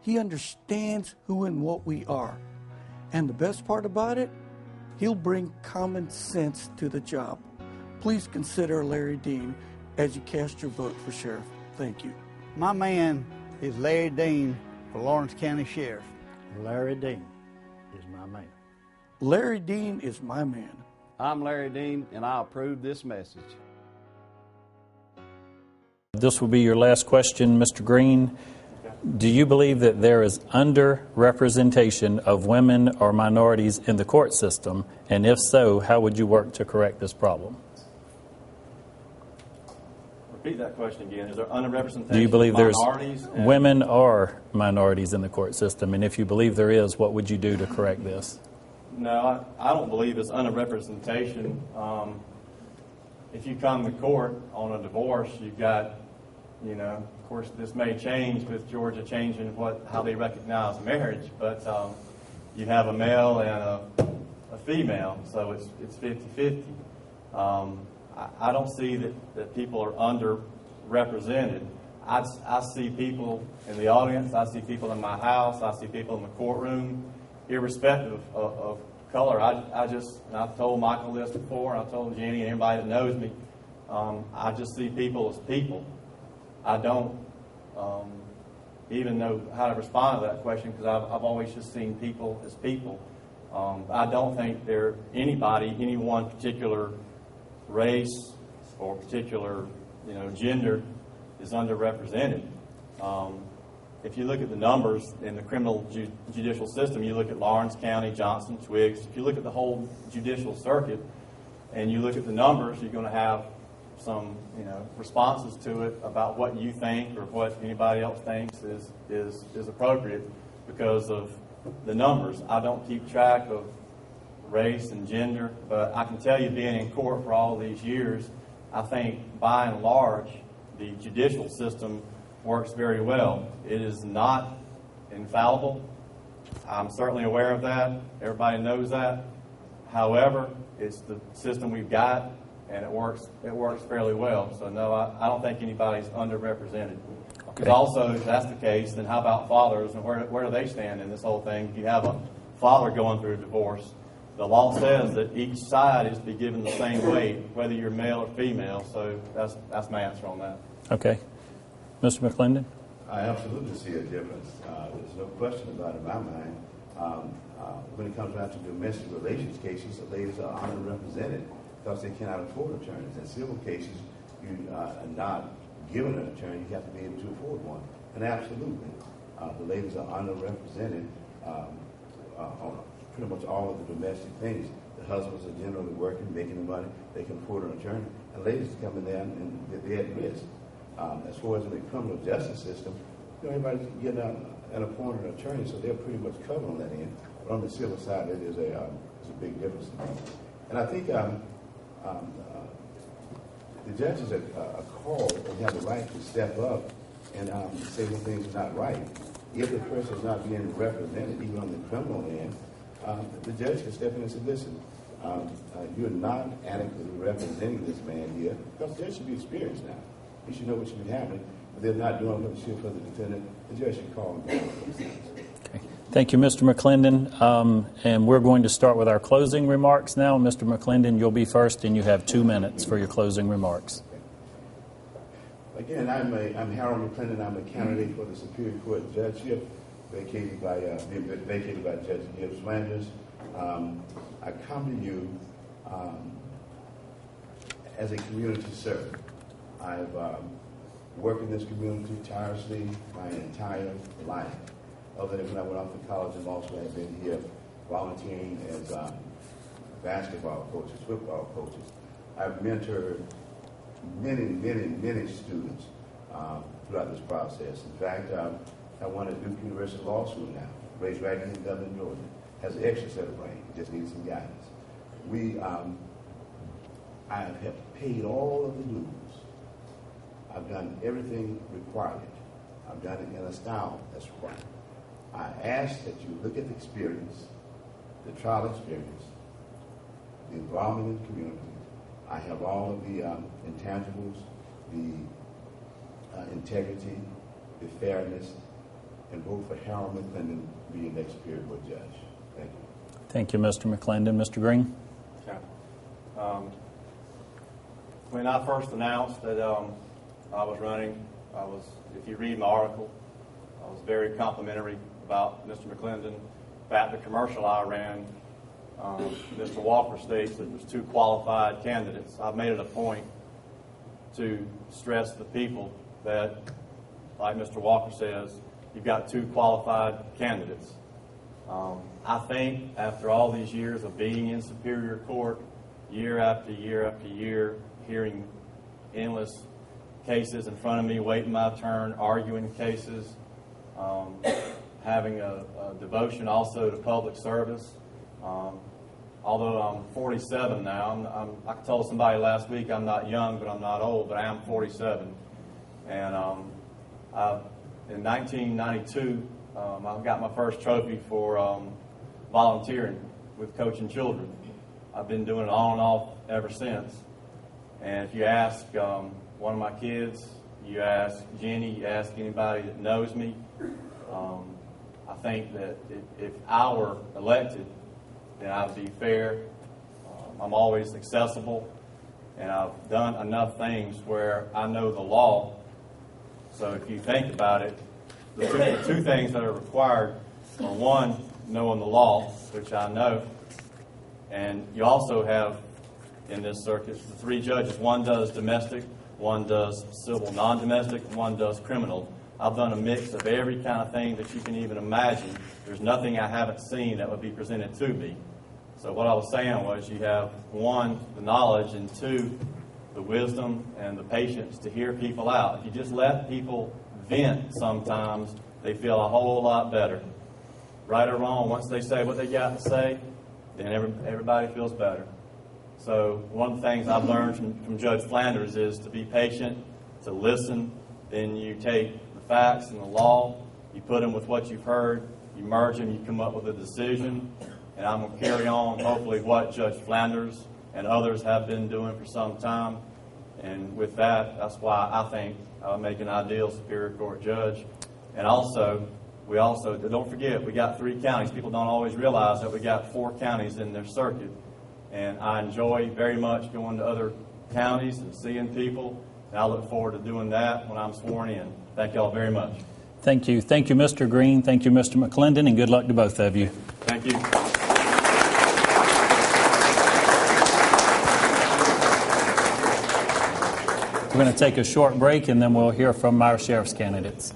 He understands who and what we are. And the best part about it, he'll bring common sense to the job. Please consider Larry Dean as you cast your vote for sheriff. Thank you. My man is Larry Dean for Lawrence County Sheriff. Larry Dean is my man. Larry Dean is my man. I'm Larry Dean, and I approve this message. This will be your last question, Mr. Green. Do you believe that there is underrepresentation of women or minorities in the court system? And if so, how would you work to correct this problem? Repeat that question again. Is there underrepresentation Do you believe there's of minorities? women or minorities in the court system? And if you believe there is, what would you do to correct this? No, I don't believe it's underrepresentation. If you come to court on a divorce, you've got, of course, this may change with Georgia changing how they recognize marriage, but you have a male and a female, so it's 50-50. I don't see that people are underrepresented. I see people in the audience, I see people in my house, I see people in the courtroom, irrespective of color. I've told Michael this before, I've told Jenny and everybody that knows me, I just see people as people. I don't even know how to respond to that question because I've always just seen people as people. I don't think any one particular race or particular gender is underrepresented. If you look at the numbers in the criminal judicial system, you look at Lawrence County, Johnson, Twiggs, if you look at the whole judicial circuit and you look at the numbers, you're going to have some responses to it about what you think or what anybody else thinks is appropriate because of the numbers. I don't keep track of race and gender, but I can tell you, being in court for all these years, I think by and large the judicial system works very well. It is not infallible. I'm certainly aware of that. Everybody knows that. However, it's the system we've got, and it works fairly well. So no, I don't think anybody's underrepresented. Okay. Because also, if that's the case, then how about fathers, and where do they stand in this whole thing? If you have a father going through a divorce, the law says that each side is to be given the same weight, whether you're male or female. So that's my answer on that. Okay. Mr. McClendon? I absolutely see a difference. There's no question about it in my mind. When it comes down to domestic relations cases, the ladies are underrepresented because they cannot afford attorneys. In civil cases, you are not given an attorney, you have to be able to afford one. And absolutely, the ladies are underrepresented on pretty much all of the domestic things. The husbands are generally working, making the money, they can afford an attorney. And ladies come in there and they're at risk. As far as in the criminal justice system, everybody's getting an appointed attorney, so they're pretty much covered on that end. But on the civil side, it is a big difference. And I think the judges are called and have the right to step up and say when things are not right. If the person is not being represented, even on the criminal end, the judge can step in and say, listen, you're not adequately representing this man here, because the judge should be experienced now. He should know what should be happening. If they're not doing what should for the defendant, the judge should call him down. Okay. Thank you, Mr. McClendon. And we're going to start with our closing remarks now. Mr. McClendon, you'll be first, and you have 2 minutes for your closing remarks. Again, I'm Harold McClendon. I'm a candidate for the Superior Court judgeship, vacated by Judge Gibbs Landers. I come to you as a community servant. I've worked in this community tirelessly my entire life. Other than when I went off to college and law school, I've been here volunteering as basketball coaches, football coaches. I've mentored many students throughout this process. In fact, I went to Duke University Law School now, raised right here in Dublin, Georgia. Has an extra set of brain, just needs some guidance. I have paid all of the dues. I've done everything required. I've done it in a style that's required. I ask that you look at the experience, the trial experience, the involvement in the community. I have all of the intangibles, the integrity, the fairness, and vote for Harold McClendon to be your next Superior Court judge. Thank you. Thank you, Mr. McClendon. Mr. Green? Okay. When I first announced that I was running, if you read my article, I was very complimentary about Mr. McClendon. In fact, the commercial I ran, Mr. Walker states that there's 2 qualified candidates. I've made it a point to stress to the people that, like Mr. Walker says, you've got 2 qualified candidates. I think after all these years of being in Superior Court, year after year after year, hearing endless cases in front of me, waiting my turn, arguing cases, having a devotion also to public service. Although I'm 47 now, I told somebody last week I'm not young, but I'm not old, but I am 47. And in 1992, I got my first trophy for volunteering with coaching children. I've been doing it on and off ever since. And if you ask one of my kids, you ask Jenny, you ask anybody that knows me, I think that if I were elected, then I'd be fair. I'm always accessible, and I've done enough things where I know the law. So if you think about it, the two things that are required are, one, knowing the law, which I know, and you also have in this circuit the 3 judges. One does domestic, one does civil non-domestic, and one does criminal. I've done a mix of every kind of thing that you can even imagine. There's nothing I haven't seen that would be presented to me. So what I was saying was you have, 1, the knowledge, and 2, the wisdom and the patience to hear people out. If you just let people vent sometimes, they feel a whole lot better. Right or wrong, once they say what they got to say, then everybody feels better. So one of the things I've learned from Judge Flanders is to be patient, to listen, then you take the facts and the law, you put them with what you've heard, you merge them, you come up with a decision, and I'm going to carry on hopefully what Judge Flanders and others have been doing for some time. And with that, that's why I think I'll make an ideal Superior Court judge. And also, don't forget, we got 3 counties. People don't always realize that we got 4 counties in their circuit. And I enjoy very much going to other counties and seeing people. And I look forward to doing that when I'm sworn in. Thank you all very much. Thank you. Thank you, Mr. Green. Thank you, Mr. McClendon, and good luck to both of you. Thank you. We're going to take a short break, and then we'll hear from our sheriff's candidates.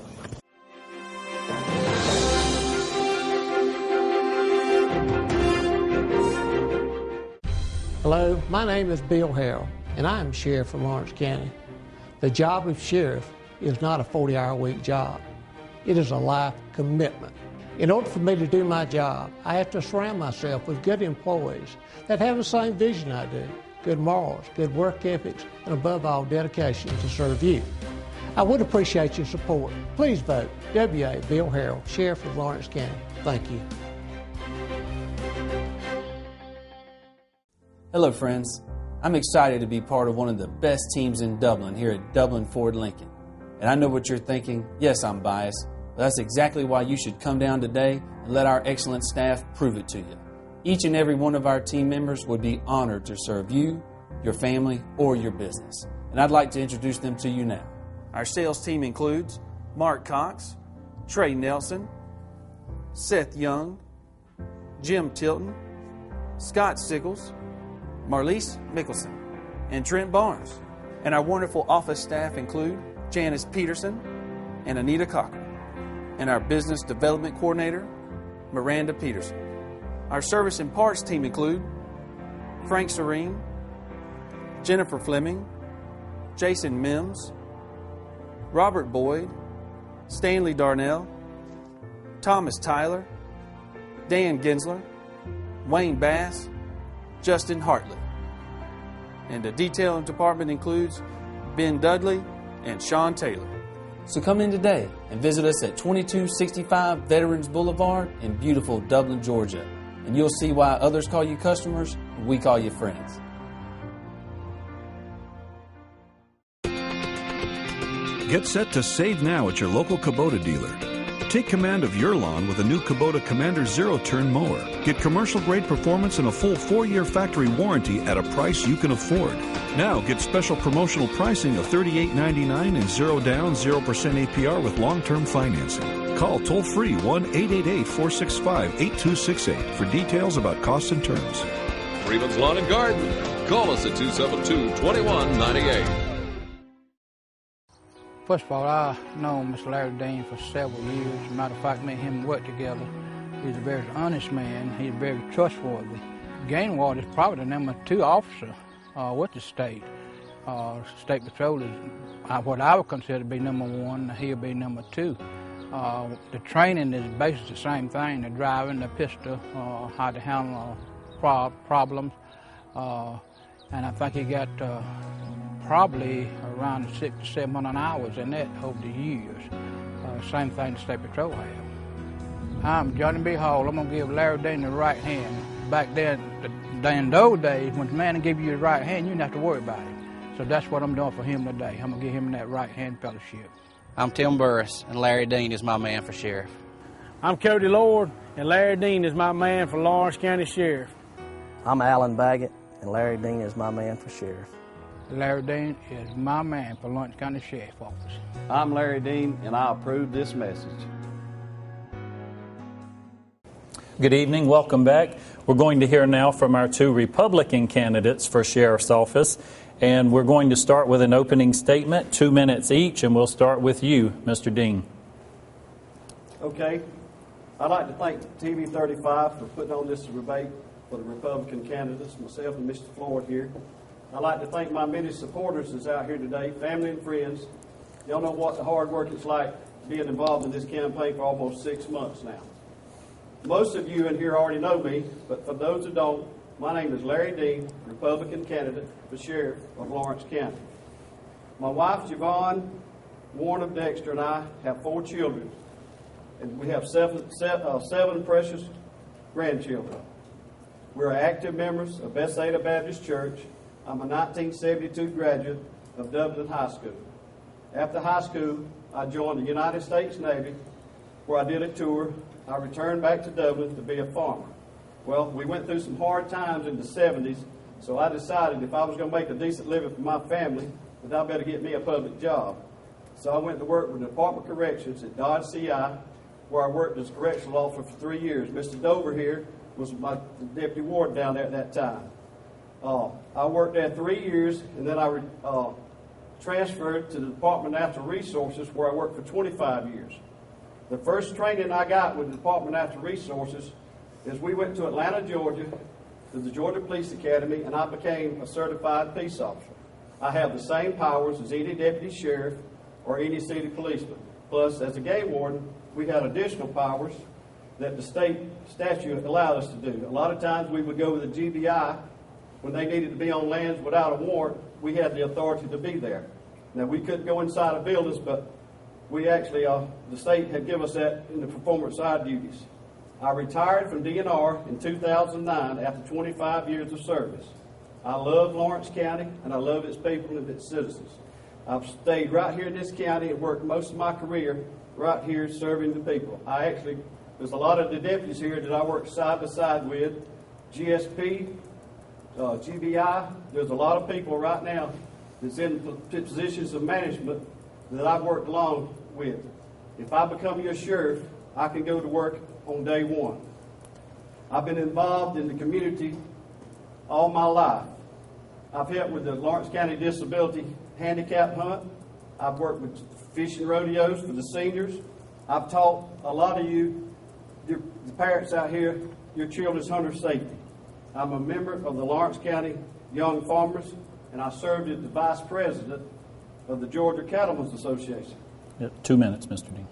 Hello, my name is Bill Harrell, and I am Sheriff of Lawrence County. The job of sheriff is not a 40-hour-a-week job. It is a life commitment. In order for me to do my job, I have to surround myself with good employees that have the same vision I do, good morals, good work ethics, and above all, dedication to serve you. I would appreciate your support. Please vote W.A. Bill Harrell, Sheriff of Lawrence County. Thank you. Hello, friends. I'm excited to be part of one of the best teams in Dublin here at Dublin Ford Lincoln. And I know what you're thinking. Yes, I'm biased, but that's exactly why you should come down today and let our excellent staff prove it to you. Each and every one of our team members would be honored to serve you, your family, or your business. And I'd like to introduce them to you now. Our sales team includes Mark Cox, Trey Nelson, Seth Young, Jim Tilton, Scott Sickles, Marlise Mickelson, and Trent Barnes. And our wonderful office staff include Janice Peterson and Anita Cochran. And our business development coordinator, Miranda Peterson. Our service and parts team include Frank Serene, Jennifer Fleming, Jason Mims, Robert Boyd, Stanley Darnell, Thomas Tyler, Dan Gensler, Wayne Bass, Justin Hartley. And the detailing department includes Ben Dudley and Sean Taylor. So come in today and visit us at 2265 Veterans Boulevard in beautiful Dublin, Georgia. And you'll see why others call you customers and we call you friends. Get set to save now at your local Kubota dealer. Take command of your lawn with a new Kubota Commander zero-turn mower. Get commercial-grade performance and a full 4-year factory warranty at a price you can afford. Now get special promotional pricing of $38.99 and 0 down, 0% APR with long-term financing. Call toll-free 1-888-465-8268 for details about costs and terms. Freeman's Lawn and Garden. Call us at 272-2198. First of all, I've known Mr. Larry Dean for several years. As a matter of fact, me and him worked together. He's a very honest man. He's very trustworthy. Gainward is probably the number 2 officer with the state. State Patrol is what I would consider to be number 1. He'll be number 2. The training is basically the same thing, the driving, the pistol, how to handle problems. And I think he got probably around 600 to 700 hours in that over the years. Same thing the State Patrol had. I'm Johnny B. Hall. I'm going to give Larry Dean the right hand. Back then, in those days, when the man give you the right hand, you didn't have to worry about him. So that's what I'm doing for him today. I'm going to give him that right hand fellowship. I'm Tim Burris, and Larry Dean is my man for sheriff. I'm Cody Lord, and Larry Dean is my man for Lawrence County Sheriff. I'm Alan Baggett, and Larry Dean is my man for sheriff. Larry Dean is my man for Lawrence County Sheriff's Office. I'm Larry Dean, and I approve this message. Good evening. Welcome back. We're going to hear now from our 2 Republican candidates for Sheriff's Office, and we're going to start with an opening statement, 2 minutes each, and we'll start with you, Mr. Dean. Okay. I'd like to thank TV 35 for putting on this debate for the Republican candidates, myself and Mr. Floyd here. I'd like to thank my many supporters that's out here today, family and friends. Y'all know what the hard work it's like being involved in this campaign for almost 6 months now. Most of you in here already know me, but for those who don't, my name is Larry Dean, Republican candidate for Sheriff of Lawrence County. My wife, Javon Warren of Dexter, and I have 4 children, and we have seven precious grandchildren. We're active members of Bethsaida Baptist Church. I'm a 1972 graduate of Dublin High School. After high school, I joined the United States Navy, where I did a tour. I returned back to Dublin to be a farmer. Well, we went through some hard times in the 70s, so I decided if I was going to make a decent living for my family, that I better get me a public job. So I went to work with the Department of Corrections at Dodge CI, where I worked as a correctional officer for 3 years. Mr. Dover here was my deputy warden down there at that time. I worked there 3 years, and then I transferred to the Department of Natural Resources, where I worked for 25 years. The first training I got with the Department of Natural Resources is we went to Atlanta, Georgia, to the Georgia Police Academy, and I became a certified peace officer. I have the same powers as any deputy sheriff or any city policeman. Plus, as a game warden, we had additional powers that the state statute allowed us to do. A lot of times we would go with the GBI when they needed to be on lands without a warrant. We had the authority to be there. Now, we couldn't go inside of buildings, but we actually, the state had given us that in the performance side duties. I retired from DNR in 2009 after 25 years of service. I love Lawrence County, and I love its people and its citizens. I've stayed right here in this county and worked most of my career right here serving the people. There's a lot of the deputies here that I work side by side with, GSP, GBI. There's a lot of people right now that's in positions of management that I've worked along with. If I become your sheriff, I can go to work on day one. I've been involved in the community all my life. I've helped with the Lawrence County Disability Handicap Hunt. I've worked with fishing rodeos for the seniors. I've taught a lot of you, the parents out here, your children's hunter safety. I'm a member of the Lawrence County Young Farmers, and I served as the vice president of the Georgia Cattlemen's Association. 2 minutes, Mr. Dean.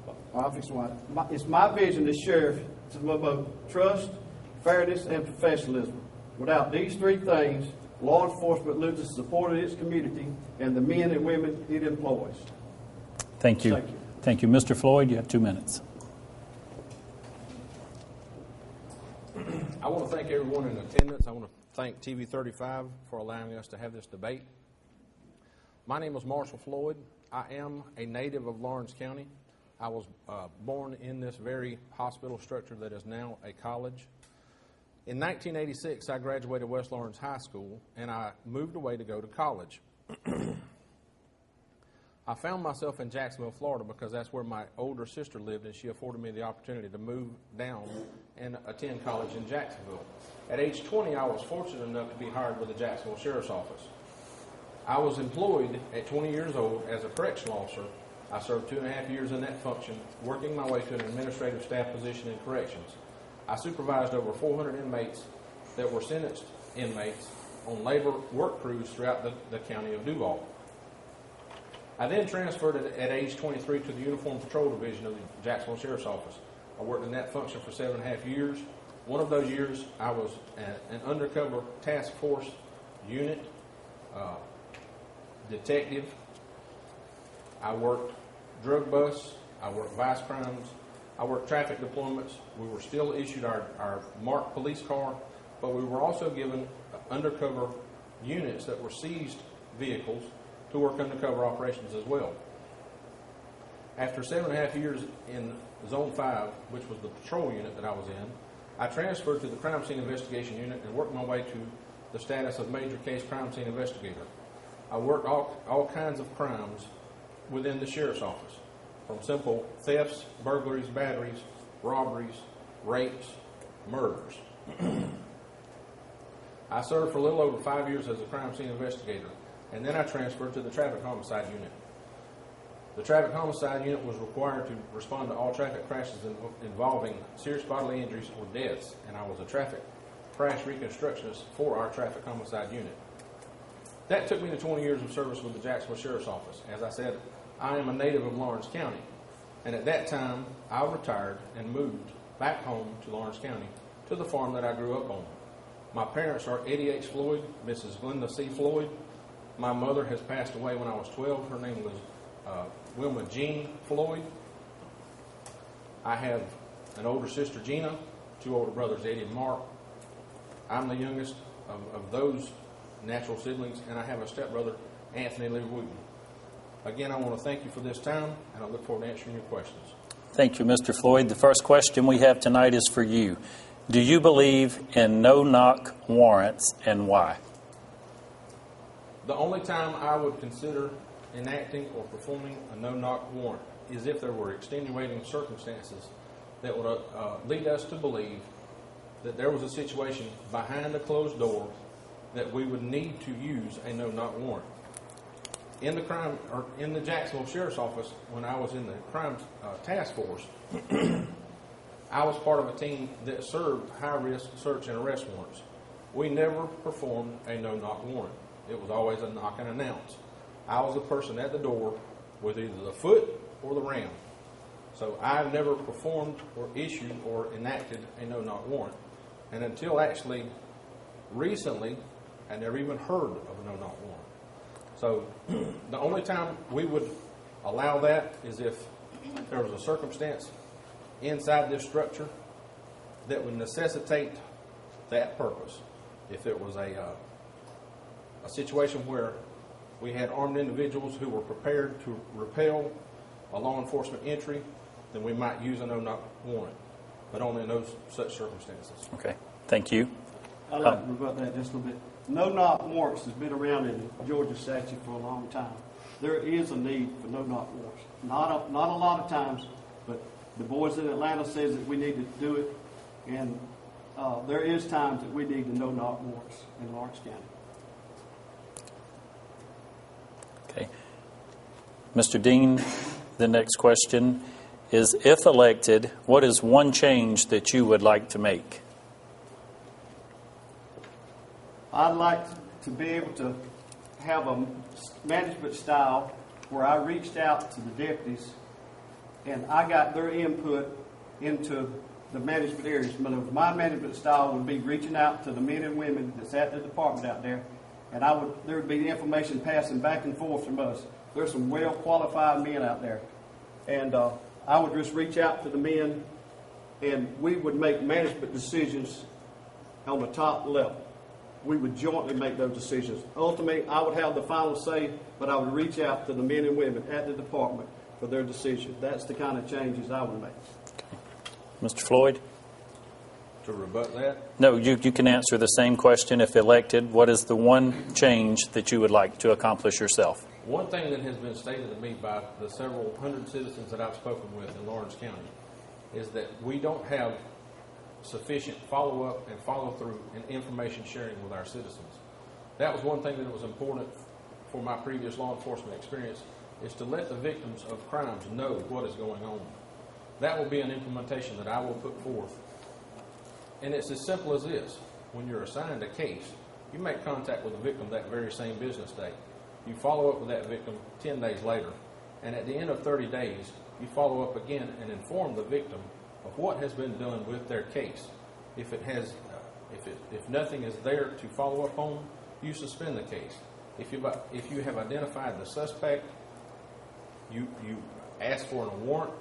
It's my vision as sheriff to promote trust, fairness, and professionalism. Without these 3 things, law enforcement loses support of its community and the men and women it employs. Thank you. Thank you. Mr. Floyd, you have 2 minutes. I want to thank everyone in attendance. I want to thank TV 35 for allowing us to have this debate. My name is Marshall Floyd. I am a native of Lawrence County. I was born in this very hospital structure that is now a college. In 1986, I graduated West Lawrence High School, and I moved away to go to college. I found myself in Jacksonville, Florida, because that's where my older sister lived, and she afforded me the opportunity to move down and attend college in Jacksonville. At age 20, I was fortunate enough to be hired with the Jacksonville Sheriff's Office. I was employed at 20 years old as a correctional officer. I served 2.5 years in that function, working my way to an administrative staff position in corrections. I supervised over 400 inmates that were sentenced inmates on labor work crews throughout the county of Duval. I then transferred at age 23 to the Uniform Patrol Division of the Jacksonville Sheriff's Office. I worked in that function for 7.5 years. One of those years, I was an undercover task force unit detective. I worked drug busts. I worked vice crimes. I worked traffic deployments. We were still issued our marked police car, but we were also given undercover units that were seized vehicles to work undercover operations as well. After 7.5 years in Zone 5, which was the patrol unit that I was in, I transferred to the Crime Scene Investigation Unit and worked my way to the status of Major Case Crime Scene Investigator. I worked all kinds of crimes within the Sheriff's Office, from simple thefts, burglaries, batteries, robberies, rapes, murders. I served for a little over 5 years as a crime scene investigator, and then I transferred to the Traffic Homicide Unit. The Traffic Homicide Unit was required to respond to all traffic crashes involving serious bodily injuries or deaths, and I was a traffic crash reconstructionist for our Traffic Homicide Unit. That took me to 20 years of service with the Jacksonville Sheriff's Office. As I said, I am a native of Lawrence County, and at that time, I retired and moved back home to Lawrence County to the farm that I grew up on. My parents are Eddie H. Floyd, Mrs. Glenda C. Floyd. My mother has passed away when I was 12. Her name was Wilma Jean Floyd. I have an older sister, Gina, 2 older brothers, Eddie and Mark. I'm the youngest of those natural siblings, and I have a stepbrother, Anthony Lee Wooten. Again, I want to thank you for this time, and I look forward to answering your questions. Thank you, Mr. Floyd. The first question we have tonight is for you. Do you believe in no-knock warrants, and why? The only time I would consider enacting or performing a no-knock warrant is if there were extenuating circumstances that would lead us to believe that there was a situation behind a closed door that we would need to use a no-knock warrant. In the Jacksonville Sheriff's Office, when I was in the crime task force, I was part of a team that served high-risk search and arrest warrants. We never performed a no-knock warrant. It was always a knock and announce. I was the person at the door with either the foot or the ram. So I've never performed or issued or enacted a no-knock warrant. And until actually recently, I never even heard of a no-knock warrant. So the only time we would allow that is if there was a circumstance inside this structure that would necessitate that purpose. If it was a situation where we had armed individuals who were prepared to repel a law enforcement entry, then we might use a no-knock warrant, but only in those such circumstances. Okay, thank you. I'd like to rebut that just a little bit. No-knock warrants has been around in Georgia statute for a long time. There is a need for no-knock warrants. Not a lot of times, but the boys in Atlanta says that we need to do it, and there is times that we need the no-knock warrants in Lawrence County. Okay. Mr. Dean, the next question is, if elected, what is one change that you would like to make? I'd like to be able to have a management style where I reached out to the deputies and I got their input into the management areas. But my management style would be reaching out to the men and women that's at the department out there, and there would be information passing back and forth from us. There's some well-qualified men out there, and I would just reach out to the men, and we would make management decisions on the top level. we would jointly make those decisions. Ultimately, I would have the final say, but I would reach out to the men and women at the department for their decision. That's the kind of changes I would make. Mr. Floyd? To rebut that? No, you can answer the same question if elected. What is the one change that you would like to accomplish yourself? One thing that has been stated to me by the several hundred citizens that I've spoken with in Lawrence County is that we don't have sufficient follow-up and follow-through and information sharing with our citizens. That was one thing that was important for my previous law enforcement experience, is to let the victims of crimes know what is going on. That will be an implementation that I will put forth. And it's as simple as this. When you're assigned a case, you make contact with the victim that very same business day. You follow up with that victim 10 days later. And at the end of 30 days, you follow up again and inform the victim of what has been done with their case. If nothing is there to follow up on, you suspend the case. If you have identified the suspect, you ask for a warrant.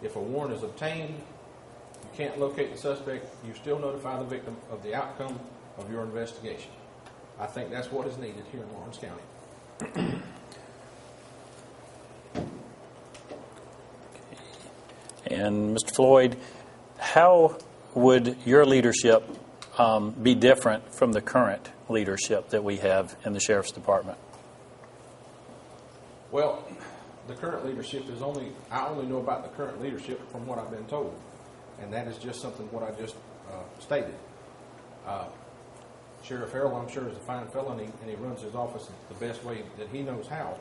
If a warrant is obtained, you can't locate the suspect, you still notify the victim of the outcome of your investigation. I think that's what is needed here in Lawrence County. And Mr. Floyd, how would your leadership be different from the current leadership that we have in the Sheriff's Department? Well, the current leadership I only know about the current leadership from what I've been told. And that is just something what I just stated. Sheriff Harrell, I'm sure, is a fine fellow, and he runs his office the best way that he knows how.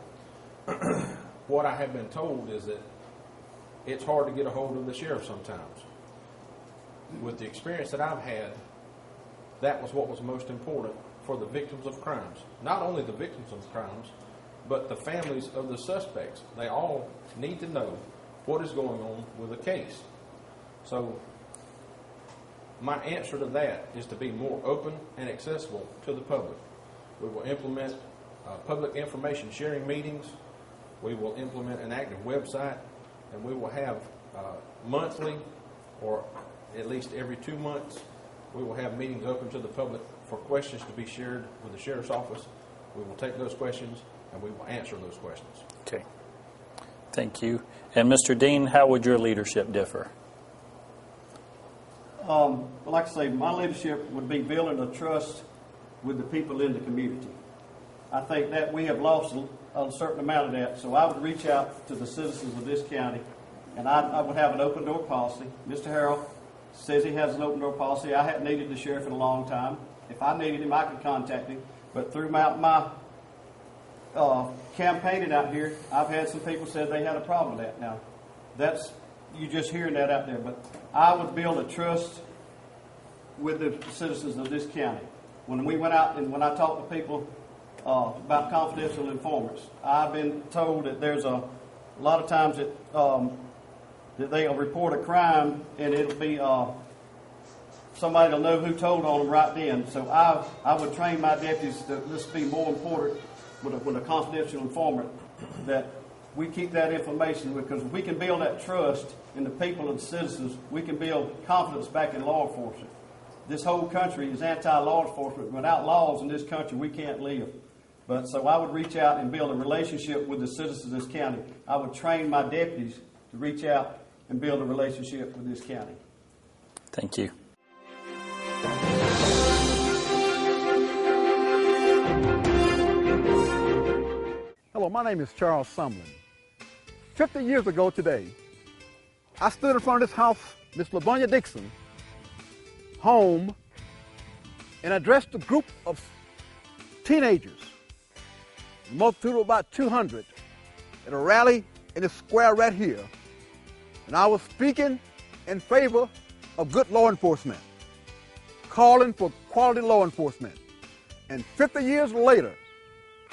What I have been told is that it's hard to get a hold of the sheriff sometimes. With the experience that I've had, that was what was most important for the victims of crimes. Not only the victims of crimes, but the families of the suspects. They all need to know what is going on with the case. So my answer to that is to be more open and accessible to the public. We will implement public information sharing meetings. We will implement an active website, and we will have monthly, or at least every 2 months, we will have meetings open to the public for questions to be shared with the Sheriff's Office. We will take those questions and we will answer those questions. Okay. Thank you. And Mr. Dean, how would your leadership differ? Like I say, my leadership would be building a trust with the people in the community. I think that we have lost a certain amount of that, so I would reach out to the citizens of this county, and I would have an open door policy. Mr. Harrell says he has an open door policy. I haven't needed the sheriff in a long time. If I needed him, I could contact him. But through my campaigning out here, I've had some people say they had a problem with that. Now, that's you just hearing that out there. But I would build a trust with the citizens of this county. When we went out and when I talked to people about confidential informants, I've been told that there's a lot of times that they'll report a crime and it'll be somebody will know who told on them right then. So I would train my deputies that this be more important with a confidential informant, that we keep that information, because if we can build that trust in the people and the citizens, we can build confidence back in law enforcement. This whole country is anti-law enforcement. Without laws in this country, we can't live. But so I would reach out and build a relationship with the citizens of this county. I would train my deputies to reach out and build a relationship with this county. Thank you. Hello, my name is Charles Sumlin. 50 years ago today, I stood in front of this house, Miss LaVonia Dixon, home, and addressed a group of teenagers, a multitude of about 200, at a rally in the square right here. And I was speaking in favor of good law enforcement, calling for quality law enforcement. And 50 years later,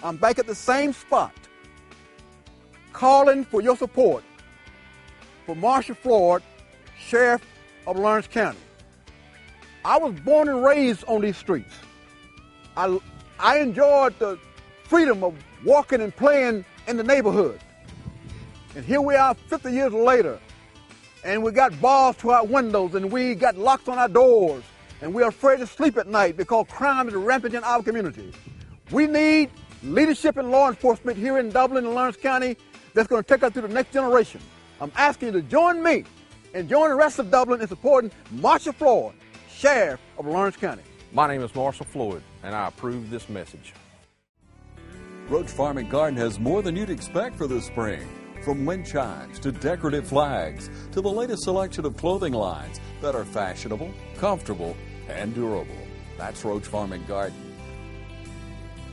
I'm back at the same spot, calling for your support for Marshall Floyd, Sheriff of Lawrence County. I was born and raised on these streets. I enjoyed the freedom of walking and playing in the neighborhood. And here we are 50 years later, and we got bars to our windows, and we got locks on our doors, and we are afraid to sleep at night because crime is rampant in our community. We need leadership in law enforcement here in Dublin and Lawrence County that's going to take us to the next generation. I'm asking you to join me and join the rest of Dublin in supporting Marshall Floyd, Sheriff of Lawrence County. My name is Marshall Floyd, and I approve this message. Roach Farm and Garden has more than you'd expect for this spring. From wind chimes to decorative flags to the latest selection of clothing lines that are fashionable, comfortable, and durable. That's Roach Farm and Garden.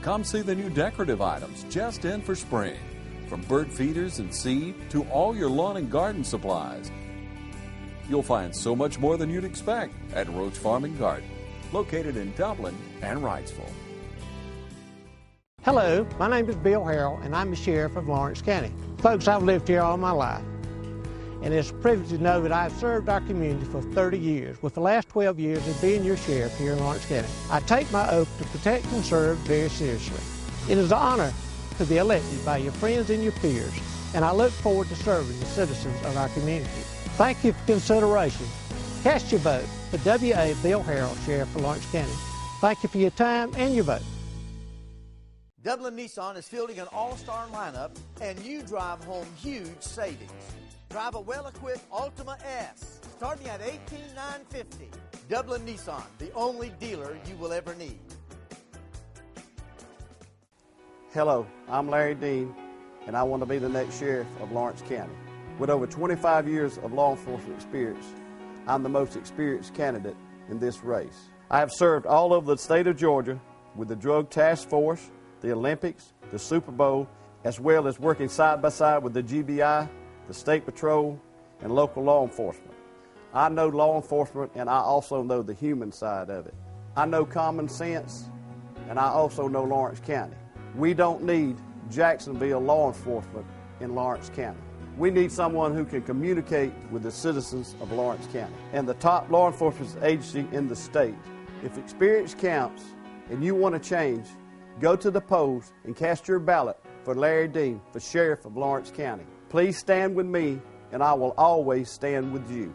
Come see the new decorative items just in for spring. From bird feeders and seed to all your lawn and garden supplies. You'll find so much more than you'd expect at Roach Farm and Garden, located in Dublin and Wrightsville. Hello, my name is Bill Harrell, and I'm the Sheriff of Lawrence County. Folks, I've lived here all my life, and it's a privilege to know that I've served our community for 30 years, with the last 12 years of being your sheriff here in Lawrence County. I take my oath to protect and serve very seriously. It is an honor to be elected by your friends and your peers, and I look forward to serving the citizens of our community. Thank you for consideration. Cast your vote for W.A. Bill Harrell, Sheriff of Lawrence County. Thank you for your time and your vote. Dublin Nissan is fielding an all-star lineup, and you drive home huge savings. Drive a well-equipped Altima S, starting at $18,950. Dublin Nissan, the only dealer you will ever need. Hello, I'm Larry Dean, and I want to be the next sheriff of Lawrence County. With over 25 years of law enforcement experience, I'm the most experienced candidate in this race. I have served all over the state of Georgia with the Drug Task Force, the Olympics, the Super Bowl, as well as working side by side with the GBI, the State Patrol, and local law enforcement. I know law enforcement, and I also know the human side of it. I know common sense, and I also know Lawrence County. We don't need Jacksonville law enforcement in Lawrence County. We need someone who can communicate with the citizens of Lawrence County and the top law enforcement agency in the state. If experience counts and you want to change, go to the polls and cast your ballot for Larry Dean for Sheriff of Lawrence County. Please stand with me, and I will always stand with you.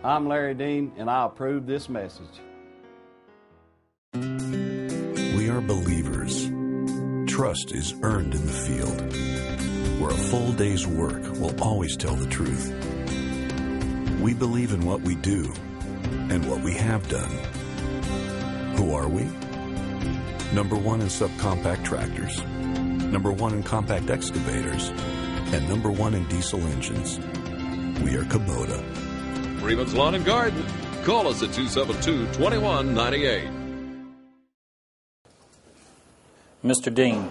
I'm Larry Dean, and I approve this message. We are believers. Trust is earned in the field, where a full day's work will always tell the truth. We believe in what we do and what we have done. Who are we? Number 1 in subcompact tractors, number 1 in compact excavators, and number 1 in diesel engines. We are Kubota. Freeman's Lawn and Garden. Call us at 272-2198. Mr. Dean,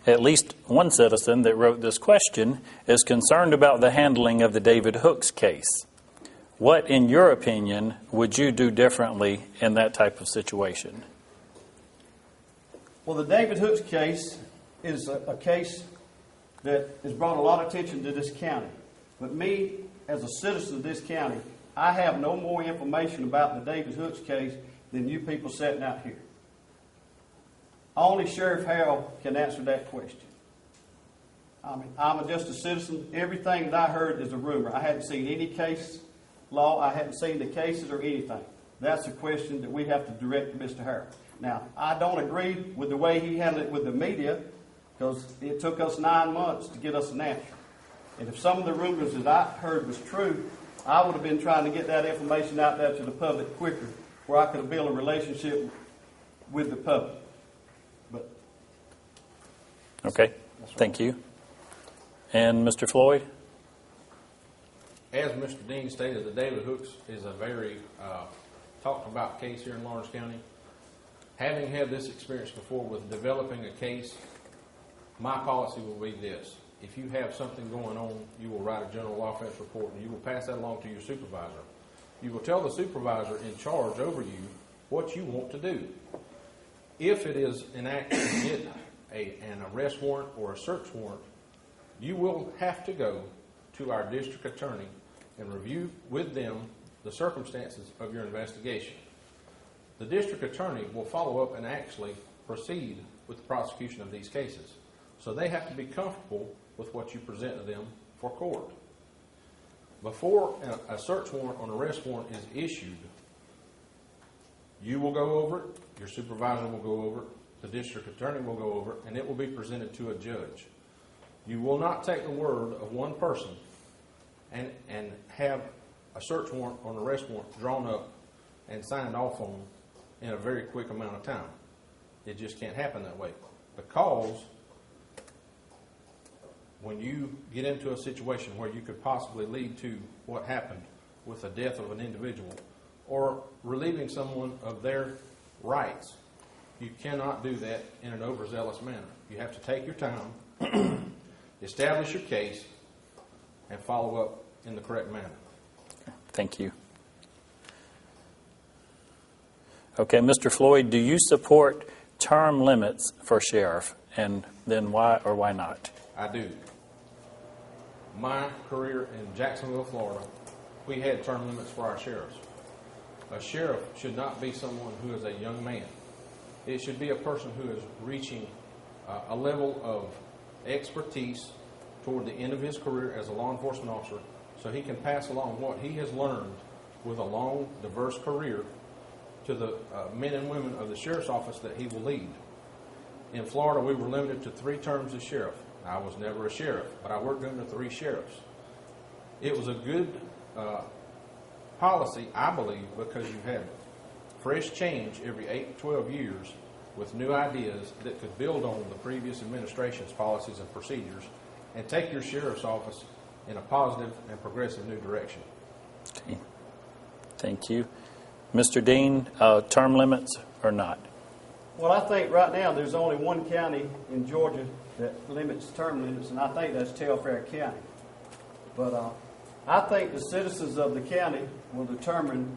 at least one citizen that wrote this question is concerned about the handling of the David Hooks case. What, in your opinion, would you do differently in that type of situation? Well, the David Hooks case is a case that has brought a lot of attention to this county. But me, as a citizen of this county, I have no more information about the David Hooks case than you people sitting out here. Only Sheriff Harrell can answer that question. I'm just a citizen. Everything that I heard is a rumor. I hadn't seen any case law. I hadn't seen the cases or anything. That's a question that we have to direct to Mr. Harrell. Now, I don't agree with the way he handled it with the media, because it took us 9 months to get us an answer. And if some of the rumors that I heard was true, I would have been trying to get that information out there to the public quicker, where I could have built a relationship with the public. But okay, thank you. And Mr. Floyd? As Mr. Dean stated, the David Hooks is a very talked about case here in Lawrence County. Having had this experience before with developing a case, my policy will be this. If you have something going on, you will write a general offense report and you will pass that along to your supervisor. You will tell the supervisor in charge over you what you want to do. If it is an act to get an arrest warrant or a search warrant, you will have to go to our district attorney and review with them the circumstances of your investigation. The district attorney will follow up and actually proceed with the prosecution of these cases. So they have to be comfortable with what you present to them for court. Before a search warrant or an arrest warrant is issued, You will go over it, your supervisor will go over it, the district attorney will go over it, and it will be presented to a judge. You will not take the word of one person and have a search warrant or an arrest warrant drawn up and signed off on in a very quick amount of time. It just can't happen that way. Because when you get into a situation where you could possibly lead to what happened with the death of an individual or relieving someone of their rights, you cannot do that in an overzealous manner. You have to take your time, establish your case, and follow up in the correct manner. Thank you. Okay, Mr. Floyd, do you support term limits for sheriff? And then why or why not? I do. My career in Jacksonville, Florida, we had term limits for our sheriffs. A sheriff should not be someone who is a young man. It should be a person who is reaching a level of expertise toward the end of his career as a law enforcement officer, so he can pass along what he has learned with a long, diverse career to the men and women of the sheriff's office that he will lead. In Florida, we were limited to 3 terms as sheriff. I was never a sheriff, but I worked under 3 sheriffs. It was a good policy, I believe, because you had fresh change every 8 to 12 years with new ideas that could build on the previous administration's policies and procedures and take your sheriff's office in a positive and progressive new direction. Okay. Thank you. Mr. Dean, term limits or not? Well, I think right now there's only one county in Georgia that limits term limits, and I think that's Telfair County. But I think the citizens of the county will determine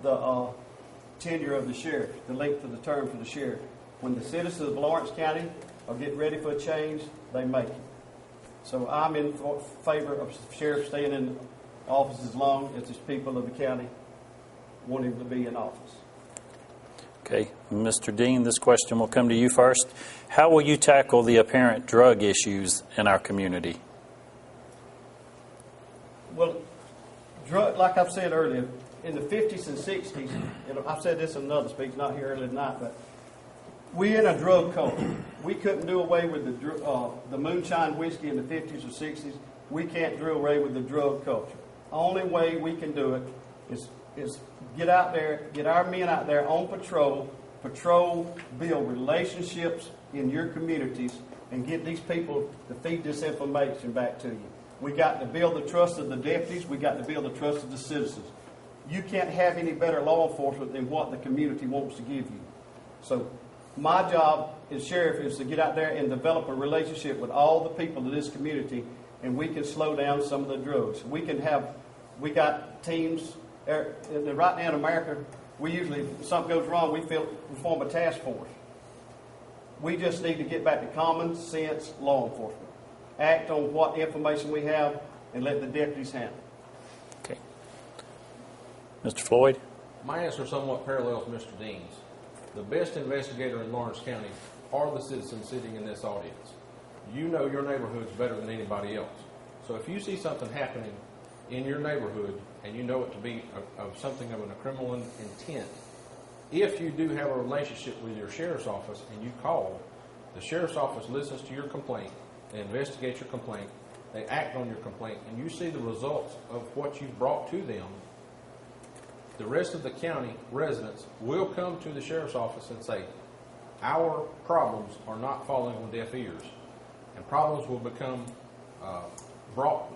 the tenure of the sheriff, the length of the term for the sheriff. When the citizens of Lawrence County are getting ready for a change, they make it. So I'm in favor of sheriff staying in office as long as the people of the county want him to be in office. Okay. Mr. Dean, this question will come to you first. How will you tackle the apparent drug issues in our community? Well, like I've said earlier, in the 50s and 60s, I've said this in another speech, not here early tonight, but we're in a drug culture. We couldn't do away with the moonshine whiskey in the 50s or 60s. We can't do away with the drug culture. The only way we can do it is get out there, get our men out there on patrol, build relationships in your communities, and get these people to feed this information back to you. We got to build the trust of the deputies. We got to build the trust of the citizens. You can't have any better law enforcement than what the community wants to give you. So my job as sheriff is to get out there and develop a relationship with all the people of this community, and we can slow down some of the drugs. We got teams. Right now in America, we usually, if something goes wrong, we form a task force. We just need to get back to common sense law enforcement. Act on what information we have and let the deputies handle. Okay. Mr. Floyd? My answer somewhat parallels Mr. Dean's. The best investigator in Lawrence County are the citizens sitting in this audience. You know your neighborhoods better than anybody else. So if you see something happening in your neighborhood and you know it to be of something of a criminal intent, if you do have a relationship with your sheriff's office and you call, the sheriff's office listens to your complaint, they investigate your complaint, they act on your complaint, and you see the results of what you've brought to them, the rest of the county residents will come to the sheriff's office and say, our problems are not falling on deaf ears. And problems will become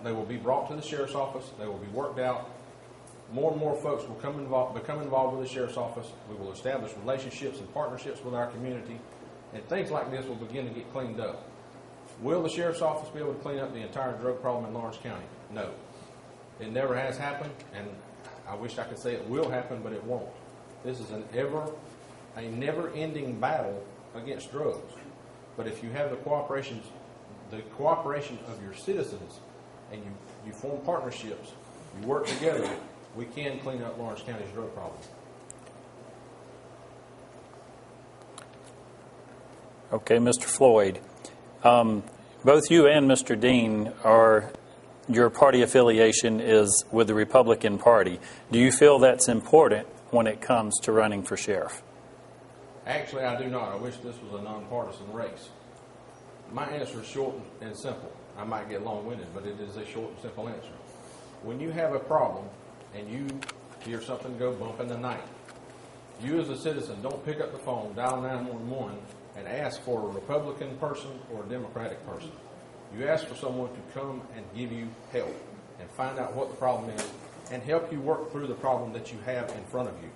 they will be brought to the sheriff's office, they will be worked out. More and more folks will become involved with the sheriff's office. We will establish relationships and partnerships with our community, and things like this will begin to get cleaned up. Will the sheriff's office be able to clean up the entire drug problem in Lawrence County? No. It never has happened, and I wish I could say it will happen, but it won't. This is a never-ending battle against drugs. But if you have the cooperation of your citizens, and you form partnerships, you work together, we can clean up Lawrence County's drug problem. Okay, Mr. Floyd. Both you and Mr. Dean your party affiliation is with the Republican Party. Do you feel that's important when it comes to running for sheriff? Actually, I do not. I wish this was a nonpartisan race. My answer is short and simple. I might get long-winded, but it is a short and simple answer. When you have a problem and you hear something go bump in the night, you as a citizen don't pick up the phone, dial 911, and ask for a Republican person or a Democratic person. You ask for someone to come and give you help and find out what the problem is and help you work through the problem that you have in front of you.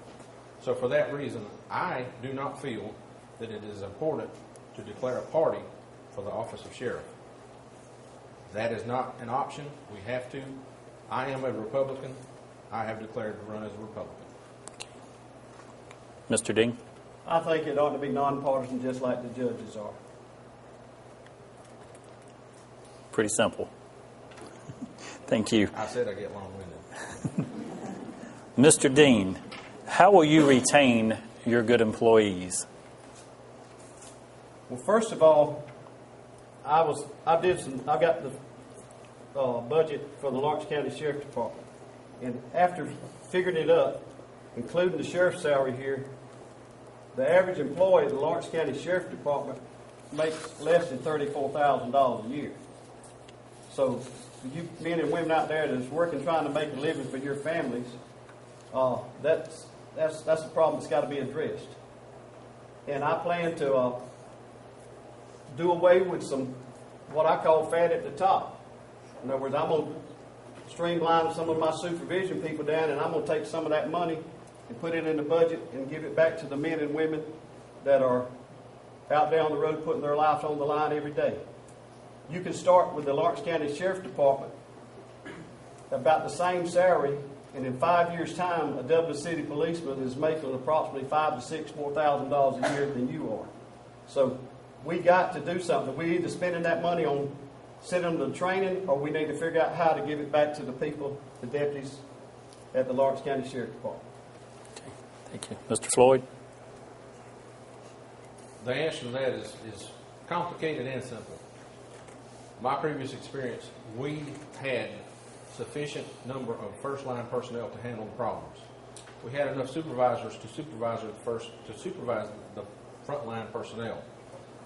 So for that reason, I do not feel that it is important to declare a party for the office of sheriff. That is not an option. We have to. I am a Republican. I have declared to run as a Republican. Mr. Dean? I think it ought to be nonpartisan just like the judges are. Pretty simple. Thank you. I said I get long-winded. Mr. Dean, how will you retain your good employees? Well, first of all, I got the budget for the Lawrence County Sheriff Department, and after figuring it up, including the sheriff's salary here, the average employee of the Lawrence County Sheriff Department makes less than $34,000 a year. So, you men and women out there that's working, trying to make a living for your families, that's a problem that's got to be addressed. And I plan to do away with some what I call fat at the top. In other words, I'm going to streamline some of my supervision people down, and I'm going to take some of that money and put it in the budget and give it back to the men and women that are out there on the road putting their lives on the line every day. You can start with the Lawrence County Sheriff Department about the same salary, and in 5 years' time, a Dublin City policeman is making approximately $5,000 to $6,000 a year than you are. So we got to do something. We either spending that money on sending them to training, or we need to figure out how to give it back to the people, the deputies at the Lawrence County Sheriff Department. Okay. Thank you. Mr. Floyd? The answer to that is complicated and simple. My previous experience, we had sufficient number of first-line personnel to handle the problems. We had enough supervisors to supervise the front-line personnel.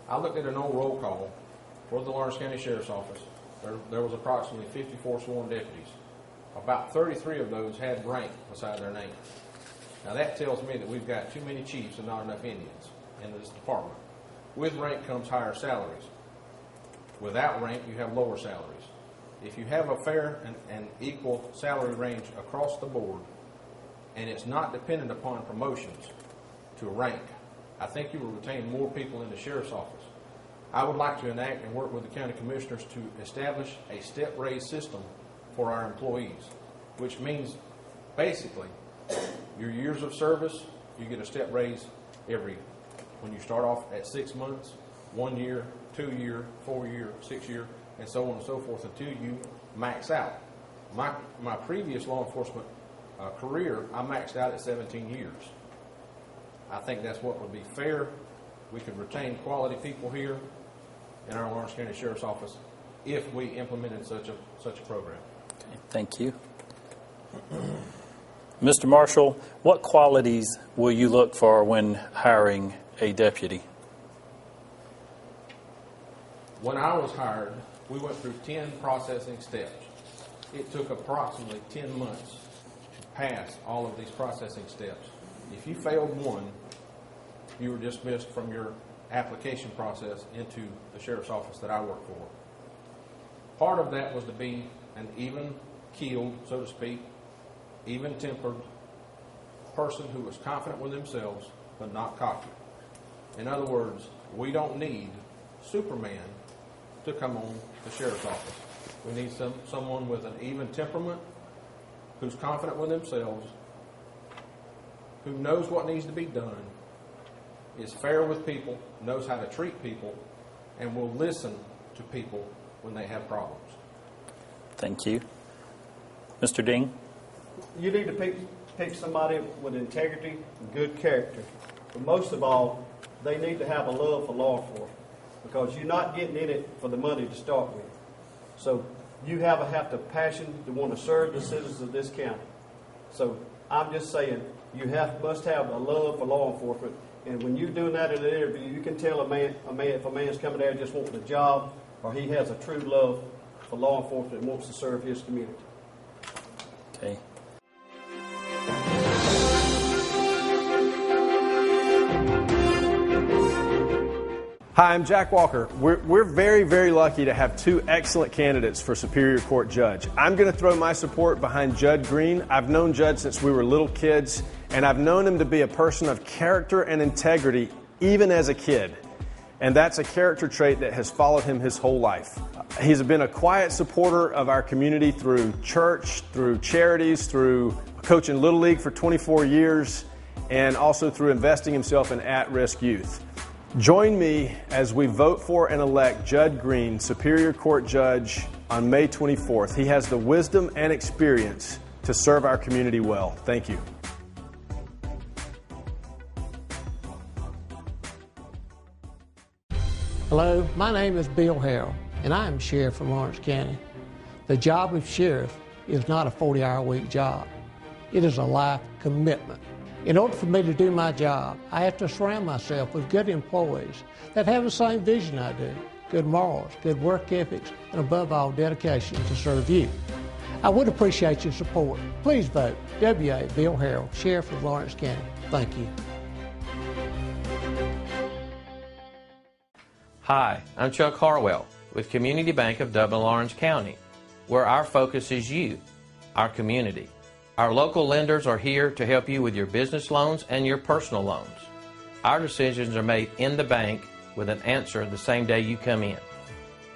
I looked at an old roll call for the Lawrence County Sheriff's Office. There was approximately 54 sworn deputies. About 33 of those had rank beside their name. Now that tells me that we've got too many chiefs and not enough Indians in this department. With rank comes higher salaries. Without rank, you have lower salaries. If you have a fair and equal salary range across the board, and it's not dependent upon promotions to rank, I think you will retain more people in the sheriff's office. I would like to enact and work with the county commissioners to establish a step raise system for our employees, which means basically your years of service, you get a step raise when you start off at 6 months, 1 year, 2 year, 4 year, 6 year, and so on and so forth until you max out. My previous law enforcement career, I maxed out at 17 years. I think that's what would be fair. We could retain quality people here in our Lawrence County Sheriff's Office if we implemented such a program. Okay, thank you. Mr. Marshall, what qualities will you look for when hiring a deputy? When I was hired, we went through 10 processing steps. It took approximately 10 months to pass all of these processing steps. If you failed one, you were dismissed from your application process into the sheriff's office that I work for. Part of that was to be an even-keeled, so to speak, even-tempered person who was confident with themselves but not cocky. In other words, we don't need Superman to come on the sheriff's office. We need someone with an even temperament, who's confident with themselves, who knows what needs to be done, is fair with people, knows how to treat people, and will listen to people when they have problems. Thank you. Mr. Dean? You need to pick somebody with integrity and good character. But most of all, they need to have a love for law enforcement, because you're not getting in it for the money to start with. So you have the passion to want to serve the citizens of this county. So I'm just saying you must have a love for law enforcement. And when you're doing that in an interview, you can tell a man if a man's coming there just wanting a job, or he has a true love for law enforcement and wants to serve his community. Okay. Hi, I'm Jack Walker. We're very, very lucky to have two excellent candidates for Superior Court Judge. I'm going to throw my support behind Judd Green. I've known Judd since we were little kids, and I've known him to be a person of character and integrity even as a kid. And that's a character trait that has followed him his whole life. He's been a quiet supporter of our community through church, through charities, through coaching Little League for 24 years, and also through investing himself in at-risk youth. Join me as we vote for and elect Judd Green, Superior Court Judge, on May 24th. He has the wisdom and experience to serve our community well. Thank you. Hello, my name is Bill Harrell, and I am Sheriff from Lawrence County. The job of Sheriff is not a 40-hour-a-week job. It is a life commitment. In order for me to do my job, I have to surround myself with good employees that have the same vision I do, good morals, good work ethics, and above all, dedication to serve you. I would appreciate your support. Please vote W.A. Bill Harrell, Sheriff of Lawrence County. Thank you. Hi, I'm Chuck Harwell with Community Bank of Dublin-Lawrence County, where our focus is you, our community. Our local lenders are here to help you with your business loans and your personal loans. Our decisions are made in the bank with an answer the same day you come in.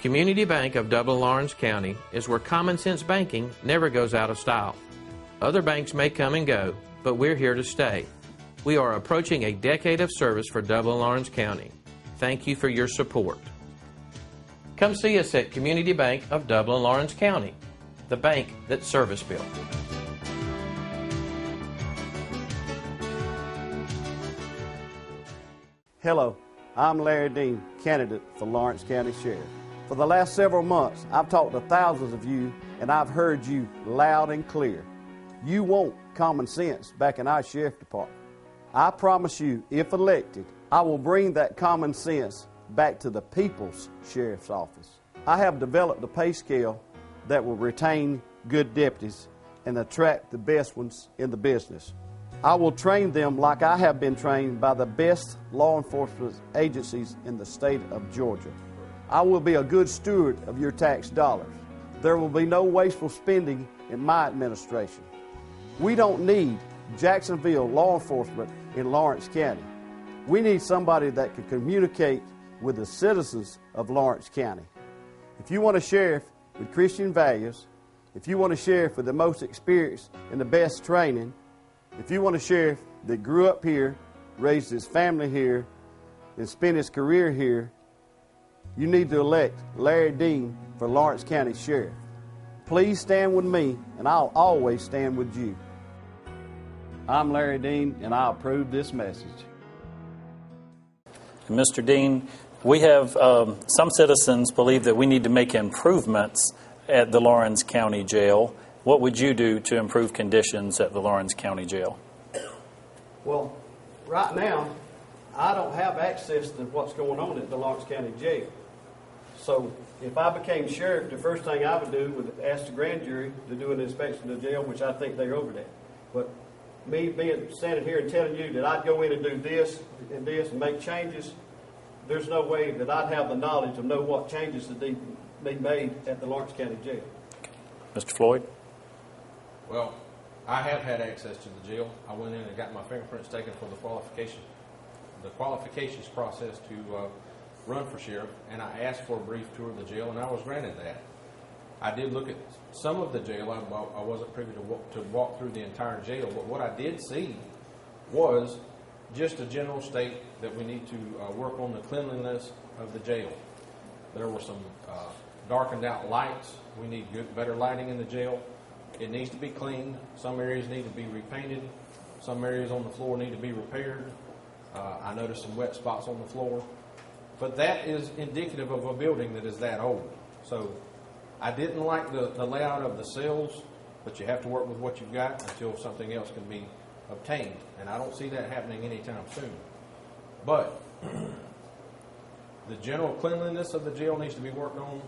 Community Bank of Dublin-Lawrence County is where common sense banking never goes out of style. Other banks may come and go, but we're here to stay. We are approaching a decade of service for Dublin-Lawrence County. Thank you for your support. Come see us at Community Bank of Dublin-Lawrence County, the bank that's service built. Hello, I'm Larry Dean, candidate for Lawrence County Sheriff. For the last several months, I've talked to thousands of you, and I've heard you loud and clear. You want common sense back in our sheriff department. I promise you, if elected, I will bring that common sense back to the people's sheriff's office. I have developed a pay scale that will retain good deputies and attract the best ones in the business. I will train them like I have been trained by the best law enforcement agencies in the state of Georgia. I will be a good steward of your tax dollars. There will be no wasteful spending in my administration. We don't need Jacksonville law enforcement in Lawrence County. We need somebody that can communicate with the citizens of Lawrence County. If you want a sheriff with Christian values, if you want a sheriff with the most experience and the best training, if you want a sheriff that grew up here, raised his family here, and spent his career here, you need to elect Larry Dean for Lawrence County Sheriff. Please stand with me, and I'll always stand with you. I'm Larry Dean, and I approve this message. Mr. Dean, we have some citizens believe that we need to make improvements at the Lawrence County Jail. What would you do to improve conditions at the Lawrence County Jail? Well, right now, I don't have access to what's going on at the Lawrence County Jail. So if I became sheriff, the first thing I would do would ask the grand jury to do an inspection of the jail, which I think they're over that. But me standing here and telling you that I'd go in and do this and make changes, there's no way that I'd have the knowledge of know what changes to be made at the Lawrence County Jail. Mr. Floyd? Well, I have had access to the jail. I went in and got my fingerprints taken for the qualifications process to run for sheriff, and I asked for a brief tour of the jail, and I was granted that. I did look at some of the jail. I wasn't privy to walk through the entire jail, but what I did see was just a general state that we need to work on the cleanliness of the jail. There were some darkened out lights. We need better lighting in the jail. It needs to be cleaned. Some areas need to be repainted. Some areas on the floor need to be repaired. I noticed some wet spots on the floor. But that is indicative of a building that is that old. So I didn't like the layout of the cells but you have to work with what you've got until something else can be obtained. And I don't see that happening anytime soon. But the general cleanliness of the jail needs to be worked on.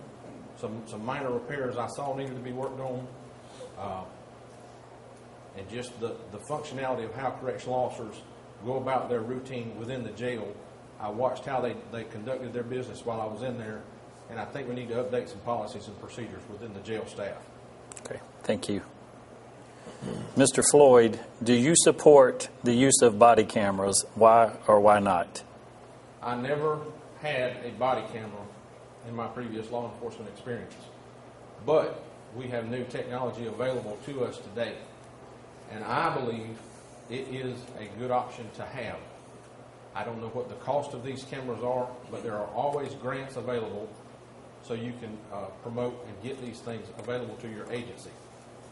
Some minor repairs I saw needed to be worked on. And just the functionality of how correctional officers go about their routine within the jail. I watched how they conducted their business while I was in there, and I think we need to update some policies and procedures within the jail staff. Okay, thank you. Mr. Floyd, do you support the use of body cameras? Why or why not? I never had a body camera in my previous law enforcement experience, but we have new technology available to us today, and I believe it is a good option to have. I don't know what the cost of these cameras are, but there are always grants available so you can promote and get these things available to your agency.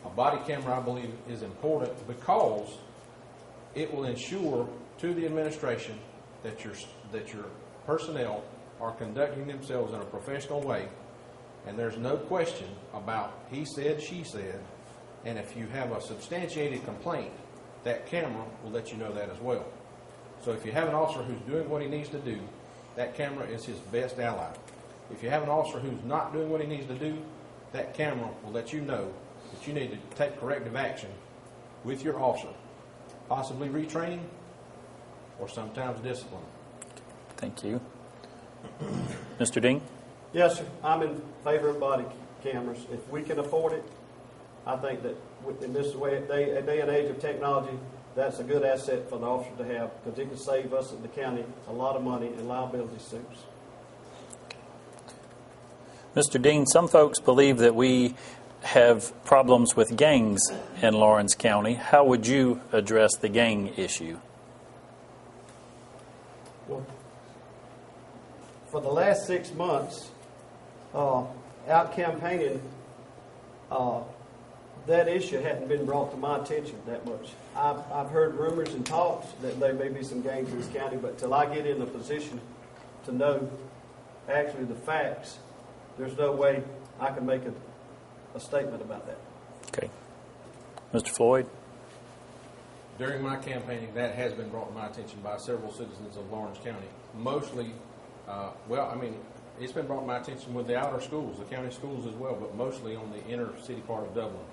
A body camera, I believe, is important because it will ensure to the administration that your personnel are conducting themselves in a professional way, and there's no question about he said, she said, and if you have a substantiated complaint, that camera will let you know that as well. So if you have an officer who's doing what he needs to do, that camera is his best ally. If you have an officer who's not doing what he needs to do, that camera will let you know that you need to take corrective action with your officer, possibly retraining or sometimes discipline. Thank you. Mr. Dean? Yes, sir. I'm in favor of body cameras. If we can afford it, I think that in this day and age of technology, that's a good asset for the officer to have because it can save us at the county a lot of money in liability suits. Mr. Dean, some folks believe that we have problems with gangs in Lawrence County. How would you address the gang issue? Well, for the last 6 months, out campaigning, that issue hadn't been brought to my attention that much. I've heard rumors and talks that there may be some gangs in this county, but till I get in a position to know actually the facts, there's no way I can make a statement about that. Okay. Mr. Floyd? During my campaigning, that has been brought to my attention by several citizens of Lawrence County. Mostly, it's been brought to my attention with the outer schools, the county schools as well, but mostly on the inner city part of Dublin.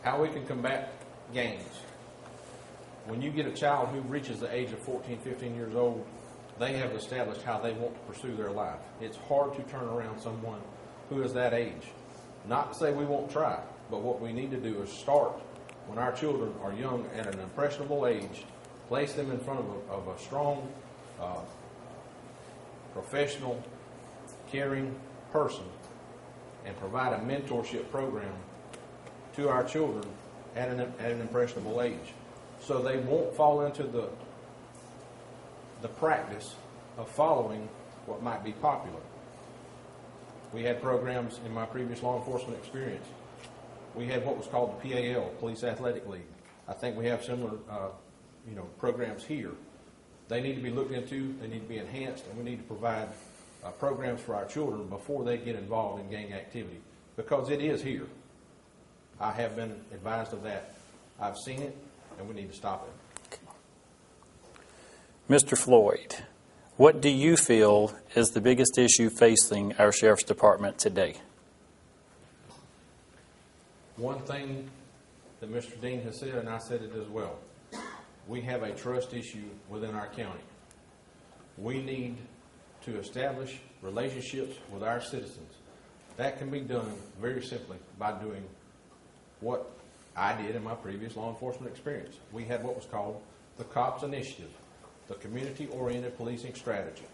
How we can combat gangs. When you get a child who reaches the age of 14, 15 years old, they have established how they want to pursue their life. It's hard to turn around someone who is that age. Not to say we won't try, but what we need to do is start when our children are young at an impressionable age, place them in front of a strong, professional, caring person, and provide a mentorship program to our children at an impressionable age, so they won't fall into the practice of following what might be popular. We had programs in my previous law enforcement experience. We had what was called the PAL, Police Athletic League. I think we have similar programs here. They need to be looked into, they need to be enhanced, and we need to provide programs for our children before they get involved in gang activity, because it is here. I have been advised of that. I've seen it, and we need to stop it. Mr. Floyd, what do you feel is the biggest issue facing our Sheriff's Department today? One thing that Mr. Dean has said, and I said it as well, we have a trust issue within our county. We need to establish relationships with our citizens. That can be done very simply by doing what I did in my previous law enforcement experience. We had what was called the COPS Initiative, the Community-Oriented Policing Strategy.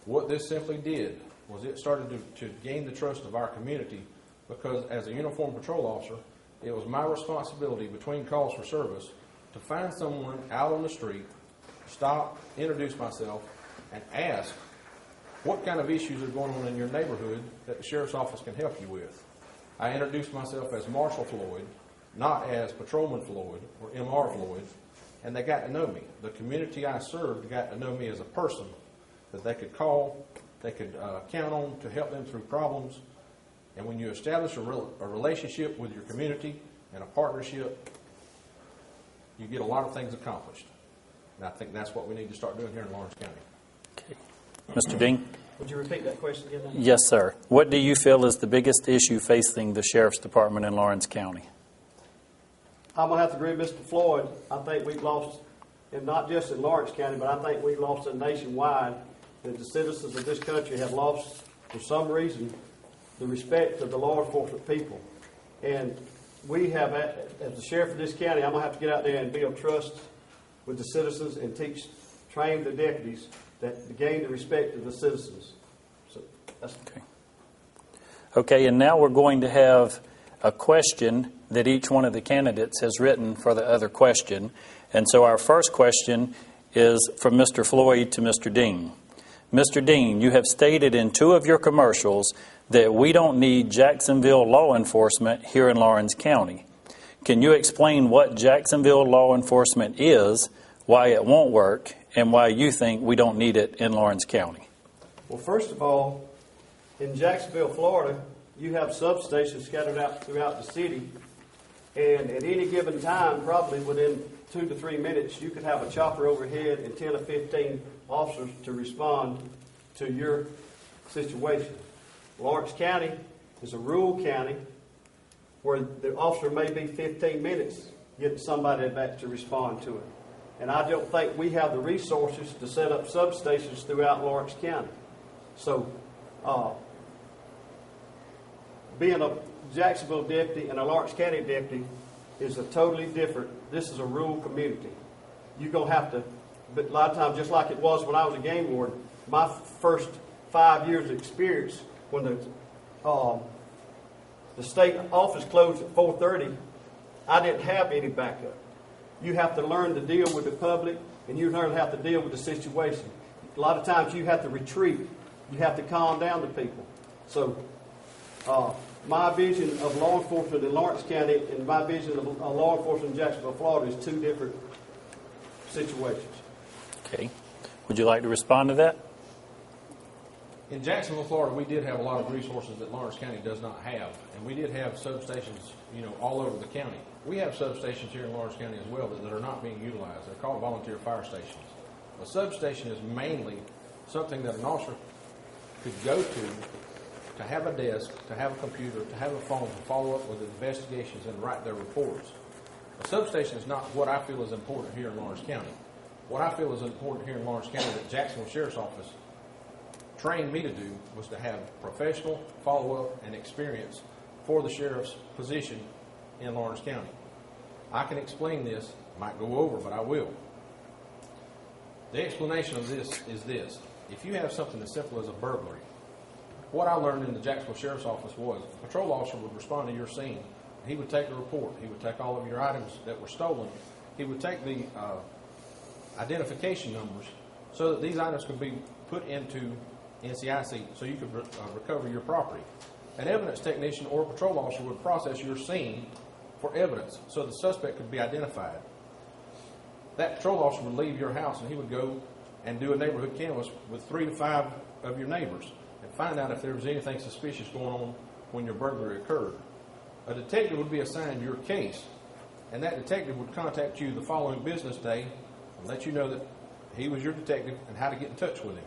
What this simply did was it started to gain the trust of our community, because as a uniformed patrol officer, it was my responsibility between calls for service to find someone out on the street, stop, introduce myself, and ask what kind of issues are going on in your neighborhood that the Sheriff's Office can help you with. I introduced myself as Marshal Floyd, not as Patrolman Floyd or MR Floyd, and they got to know me. The community I served got to know me as a person that they could call, they could count on to help them through problems, And when you establish a relationship with your community and a partnership, you get a lot of things accomplished. And I think that's what we need to start doing here in Lawrence County. Okay. Mr. Dean? Would you repeat that question again? Yes, sir. What do you feel is the biggest issue facing the Sheriff's Department in Lawrence County? I'm going to have to agree with Mr. Floyd. I think we've lost, and not just in Lawrence County, but I think we've lost it nationwide, that the citizens of this country have lost, for some reason, the respect of the law enforcement people. And we have, as the sheriff of this county, I'm going to have to get out there and build trust with the citizens and train the deputies to gain the respect of the citizens. So that's okay. Okay, and now we're going to have a question that each one of the candidates has written for the other question. And so our first question is from Mr. Floyd to Mr. Dean. Mr. Dean, you have stated in 2 of your commercials that we don't need Jacksonville law enforcement here in Lawrence County. Can you explain what Jacksonville law enforcement is, why it won't work, and why you think we don't need it in Lawrence County? Well, first of all, in Jacksonville, Florida, you have substations scattered out throughout the city, and at any given time, probably within 2 to 3 minutes, you could have a chopper overhead and 10 or 15 officers to respond to your situation. Lawrence County is a rural county where the officer may be 15 minutes getting somebody back to respond to it. And I don't think we have the resources to set up substations throughout Lawrence County. So, being a Jacksonville deputy and a Lawrence County deputy is a totally different. This is a rural community. You're going to have to, but a lot of times, just like it was when I was a game warden, my first 5 years of experience, when the state office closed at 4:30, I didn't have any backup. You have to learn to deal with the public, and you learn how to deal with the situation. A lot of times you have to retreat. You have to calm down the people. So my vision of law enforcement in Lawrence County and my vision of law enforcement in Jacksonville, Florida is 2 different situations. Okay. Would you like to respond to that? In Jacksonville, Florida, we did have a lot of resources that Lawrence County does not have, and we did have substations, all over the county. We have substations here in Lawrence County as well that are not being utilized. They're called volunteer fire stations. A substation is mainly something that an officer could go to have a desk, to have a computer, to have a phone, to follow up with investigations and write their reports. A substation is not what I feel is important here in Lawrence County. What I feel is important here in Lawrence County that Jacksonville Sheriff's Office trained me to do was to have professional follow-up and experience for the sheriff's position in Lawrence County. I can explain this, might go over, but I will. The explanation of this is this. If you have something as simple as a burglary, what I learned in the Jacksonville Sheriff's Office was a patrol officer would respond to your scene. He would take the report. He would take all of your items that were stolen. He would take the identification numbers so that these items could be put into NCIC so you could recover your property. An evidence technician or a patrol officer would process your scene for evidence so the suspect could be identified. That patrol officer would leave your house and he would go and do a neighborhood canvass with 3 to 5 of your neighbors and find out if there was anything suspicious going on when your burglary occurred. A detective would be assigned your case, and that detective would contact you the following business day and let you know that he was your detective and how to get in touch with him.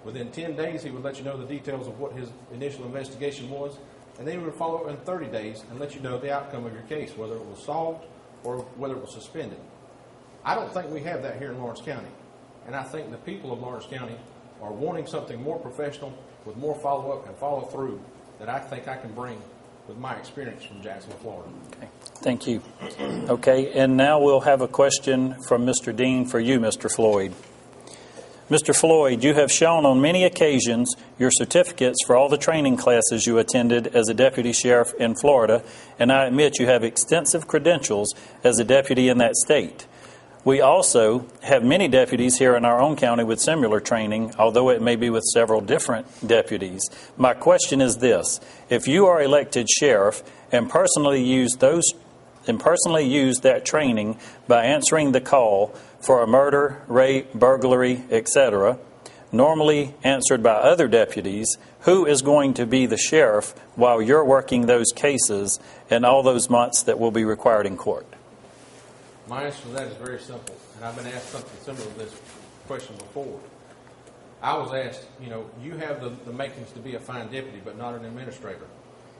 Within 10 days, he would let you know the details of what his initial investigation was, and then he would follow up in 30 days and let you know the outcome of your case, whether it was solved or whether it was suspended. I don't think we have that here in Lawrence County, and I think the people of Lawrence County are wanting something more professional with more follow-up and follow-through that I think I can bring with my experience from Jacksonville, Florida. Okay. Thank you. Okay, and now we'll have a question from Mr. Dean for you, Mr. Floyd. Mr. Floyd, you have shown on many occasions your certificates for all the training classes you attended as a deputy sheriff in Florida, and I admit you have extensive credentials as a deputy in that state. We also have many deputies here in our own county with similar training, although it may be with several different deputies. My question is this: if you are elected sheriff and personally use that training by answering the call for a murder, rape, burglary, etc., normally answered by other deputies, who is going to be the sheriff while you're working those cases and all those months that will be required in court? My answer to that is very simple, and I've been asked something similar to this question before. I was asked, you have the makings to be a fine deputy, but not an administrator.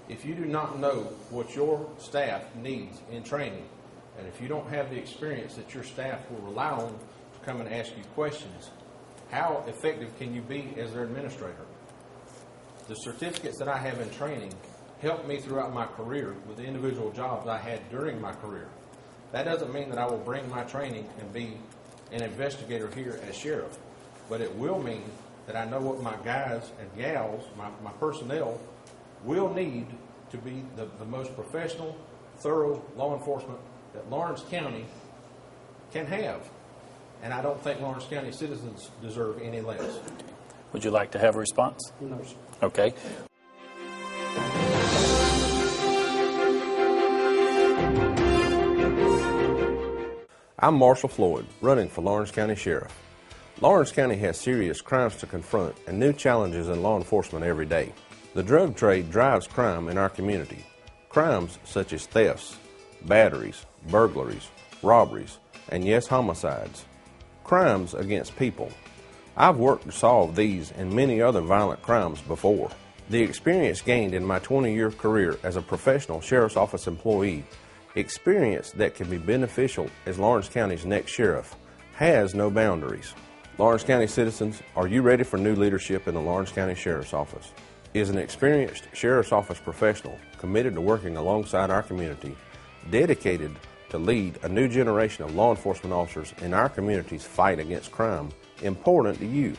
If you do not know what your staff needs in training, and if you don't have the experience that your staff will rely on to come and ask you questions, how effective can you be as their administrator? The certificates that I have in training helped me throughout my career with the individual jobs I had during my career. That doesn't mean that I will bring my training and be an investigator here as sheriff, but it will mean that I know what my guys and gals, my personnel, will need to be the most professional, thorough law enforcement that Lawrence County can have. And I don't think Lawrence County citizens deserve any less. Would you like to have a response? No, sir. Okay. I'm Marshall Floyd, running for Lawrence County Sheriff. Lawrence County has serious crimes to confront and new challenges in law enforcement every day. The drug trade drives crime in our community. Crimes such as thefts, batteries, burglaries, robberies, and yes, homicides. Crimes against people. I've worked to solve these and many other violent crimes before. The experience gained in my 20-year career as a professional Sheriff's Office employee, experience that can be beneficial as Lawrence County's next sheriff, has no boundaries. Lawrence County citizens, are you ready for new leadership in the Lawrence County Sheriff's Office? Is an experienced Sheriff's Office professional committed to working alongside our community, dedicated to lead a new generation of law enforcement officers in our community's fight against crime, important to you?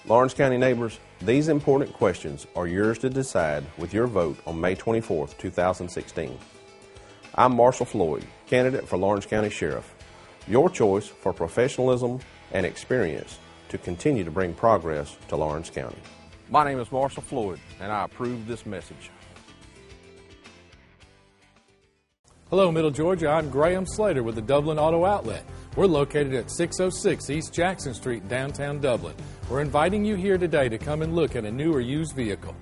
Lawrence County neighbors, these important questions are yours to decide with your vote on May 24, 2016. I'm Marshall Floyd, candidate for Lawrence County Sheriff. Your choice for professionalism and experience to continue to bring progress to Lawrence County. My name is Marshall Floyd, and I approve this message. Hello, Middle Georgia. I'm Graham Slater with the Dublin Auto Outlet. We're located at 606 East Jackson Street, downtown Dublin. We're inviting you here today to come and look at a new or used vehicle.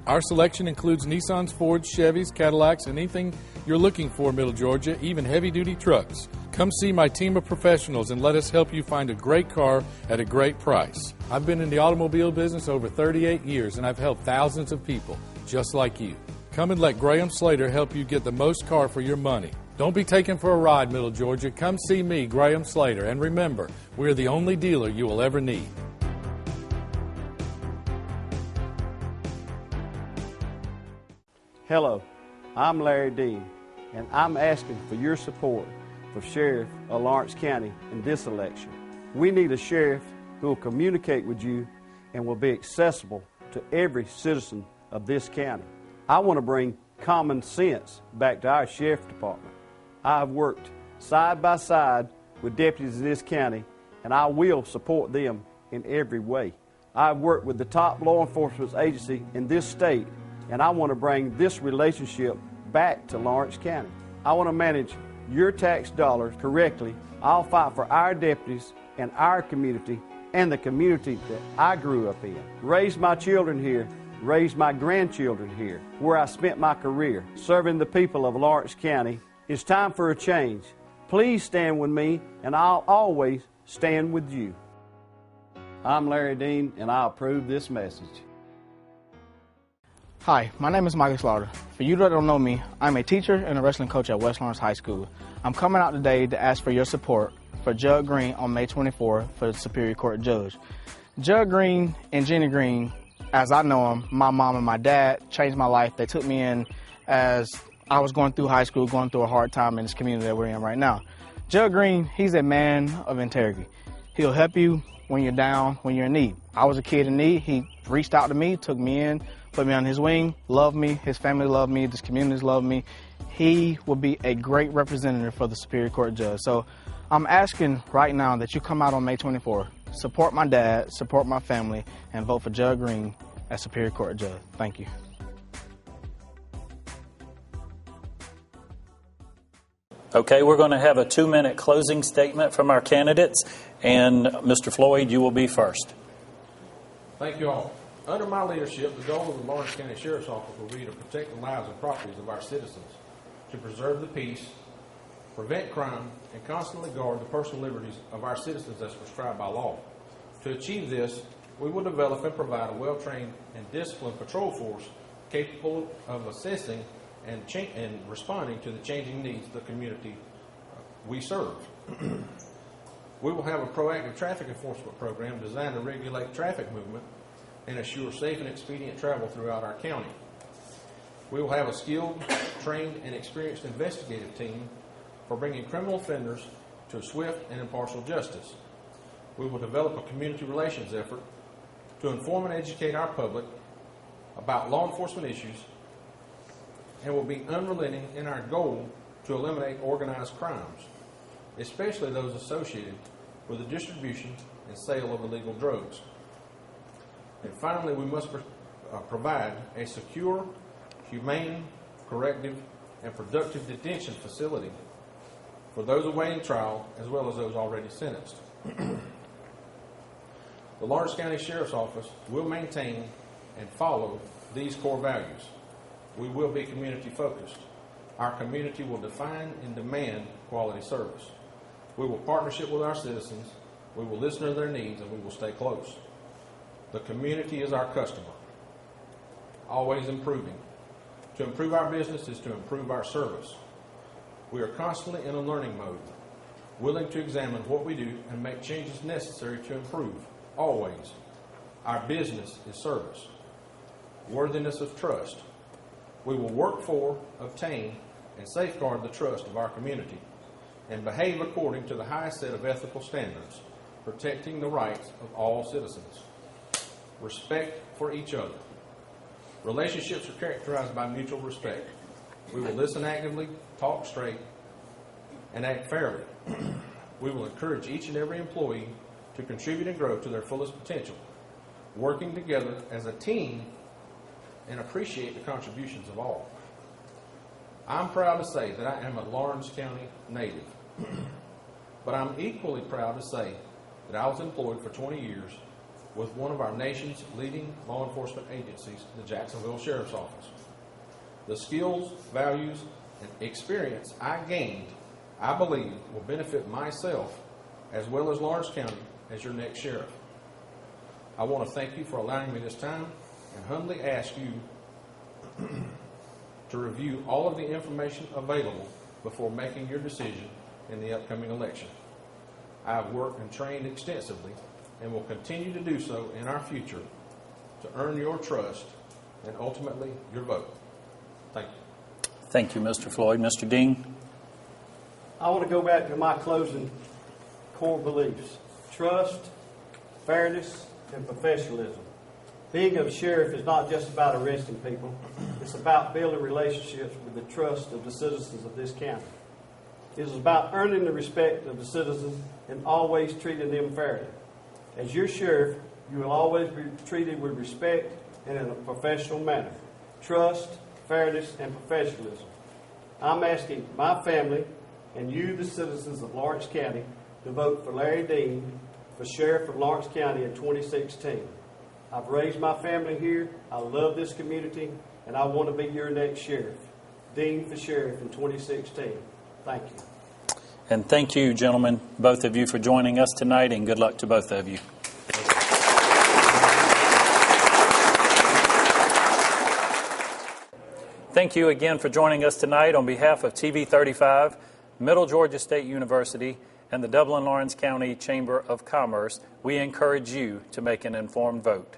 Our selection includes Nissans, Fords, Chevys, Cadillacs, and anything you're looking for, Middle Georgia, even heavy-duty trucks. Come see my team of professionals and let us help you find a great car at a great price. I've been in the automobile business over 38 years, and I've helped thousands of people just like you. Come and let Graham Slater help you get the most car for your money. Don't be taken for a ride, Middle Georgia. Come see me, Graham Slater, and remember, we're the only dealer you will ever need. Hello, I'm Larry Dean, and I'm asking for your support for Sheriff of Lawrence County in this election. We need a sheriff who will communicate with you and will be accessible to every citizen of this county. I want to bring common sense back to our sheriff department. I've worked side by side with deputies in this county, and I will support them in every way. I've worked with the top law enforcement agency in this state, and I want to bring this relationship back to Lawrence County. I want to manage your tax dollars correctly. I'll fight for our deputies and our community and the community that I grew up in. Raised my children here, raised my grandchildren here, where I spent my career serving the people of Lawrence County. It's time for a change. Please stand with me, and I'll always stand with you. I'm Larry Dean, and I approve this message. Hi, my name is Michael Slaughter. For you that don't know me, I'm a teacher and a wrestling coach at West Lawrence High School. I'm coming out today to ask for your support for Judd Green on May 24 for the Superior Court Judge. Judd Green and Jenny Green, as I know them, my mom and my dad changed my life. They took me in as I was going through high school, going through a hard time in this community that we're in right now. Judd Green, he's a man of integrity. He'll help you when you're down, when you're in need. I was a kid in need. He reached out to me, took me in, put me on his wing, loved me, his family loved me, this community loved me. He will be a great representative for the Superior Court Judge. So I'm asking right now that you come out on May 24, support my dad, support my family, and vote for Judd Green as Superior Court Judge. Thank you. Okay, we're going to have a 2-minute closing statement from our candidates, and Mr. Floyd, you will be first. Thank you all. Under my leadership, the goal of the Lawrence County Sheriff's Office will be to protect the lives and properties of our citizens, to preserve the peace, prevent crime, and constantly guard the personal liberties of our citizens as prescribed by law. To achieve this, we will develop and provide a well-trained and disciplined patrol force capable of assessing and responding to the changing needs of the community we serve. We will have a proactive traffic enforcement program designed to regulate traffic movement and assure safe and expedient travel throughout our county. We will have a skilled, trained, and experienced investigative team for bringing criminal offenders to swift and impartial justice. We will develop a community relations effort to inform and educate our public about law enforcement issues, and will be unrelenting in our goal to eliminate organized crimes, especially those associated with the distribution and sale of illegal drugs. And finally, we must provide a secure, humane, corrective, and productive detention facility for those awaiting trial as well as those already sentenced. The Lawrence County Sheriff's Office will maintain and follow these core values. We will be community focused. Our community will define and demand quality service. We will partnership with our citizens, we will listen to their needs, and we will stay close. The community is our customer, always improving. To improve our business is to improve our service. We are constantly in a learning mode, willing to examine what we do and make changes necessary to improve, always. Our business is service. Worthiness of trust. We will work for, obtain, and safeguard the trust of our community and behave according to the highest set of ethical standards, protecting the rights of all citizens. Respect for each other. Relationships are characterized by mutual respect. We will listen actively, talk straight, and act fairly. We will encourage each and every employee to contribute and grow to their fullest potential, working together as a team and appreciate the contributions of all. I'm proud to say that I am a Lawrence County native, but I'm equally proud to say that I was employed for 20 years with one of our nation's leading law enforcement agencies, the Jacksonville Sheriff's Office. The skills, values, and experience I gained, I believe, will benefit myself as well as Lawrence County as your next sheriff. I want to thank you for allowing me this time and humbly ask you to review all of the information available before making your decision in the upcoming election. I have worked and trained extensively and will continue to do so in our future to earn your trust and ultimately your vote. Thank you. Thank you, Mr. Floyd. Mr. Dean? I want to go back to my closing core beliefs: trust, fairness, and professionalism. Being a sheriff is not just about arresting people. It's about building relationships with the trust of the citizens of this county. It is about earning the respect of the citizens and always treating them fairly. As your sheriff, you will always be treated with respect and in a professional manner. Trust, fairness, and professionalism. I'm asking my family and you, the citizens of Lawrence County, to vote for Larry Dean for Sheriff of Lawrence County in 2016. I've raised my family here, I love this community, and I want to be your next sheriff. Dean for Sheriff in 2016. Thank you. And thank you, gentlemen, both of you, for joining us tonight, and good luck to both of you. Thank you again for joining us tonight on behalf of TV 35, Middle Georgia State University, and the Dublin-Lawrence County Chamber of Commerce. We encourage you to make an informed vote.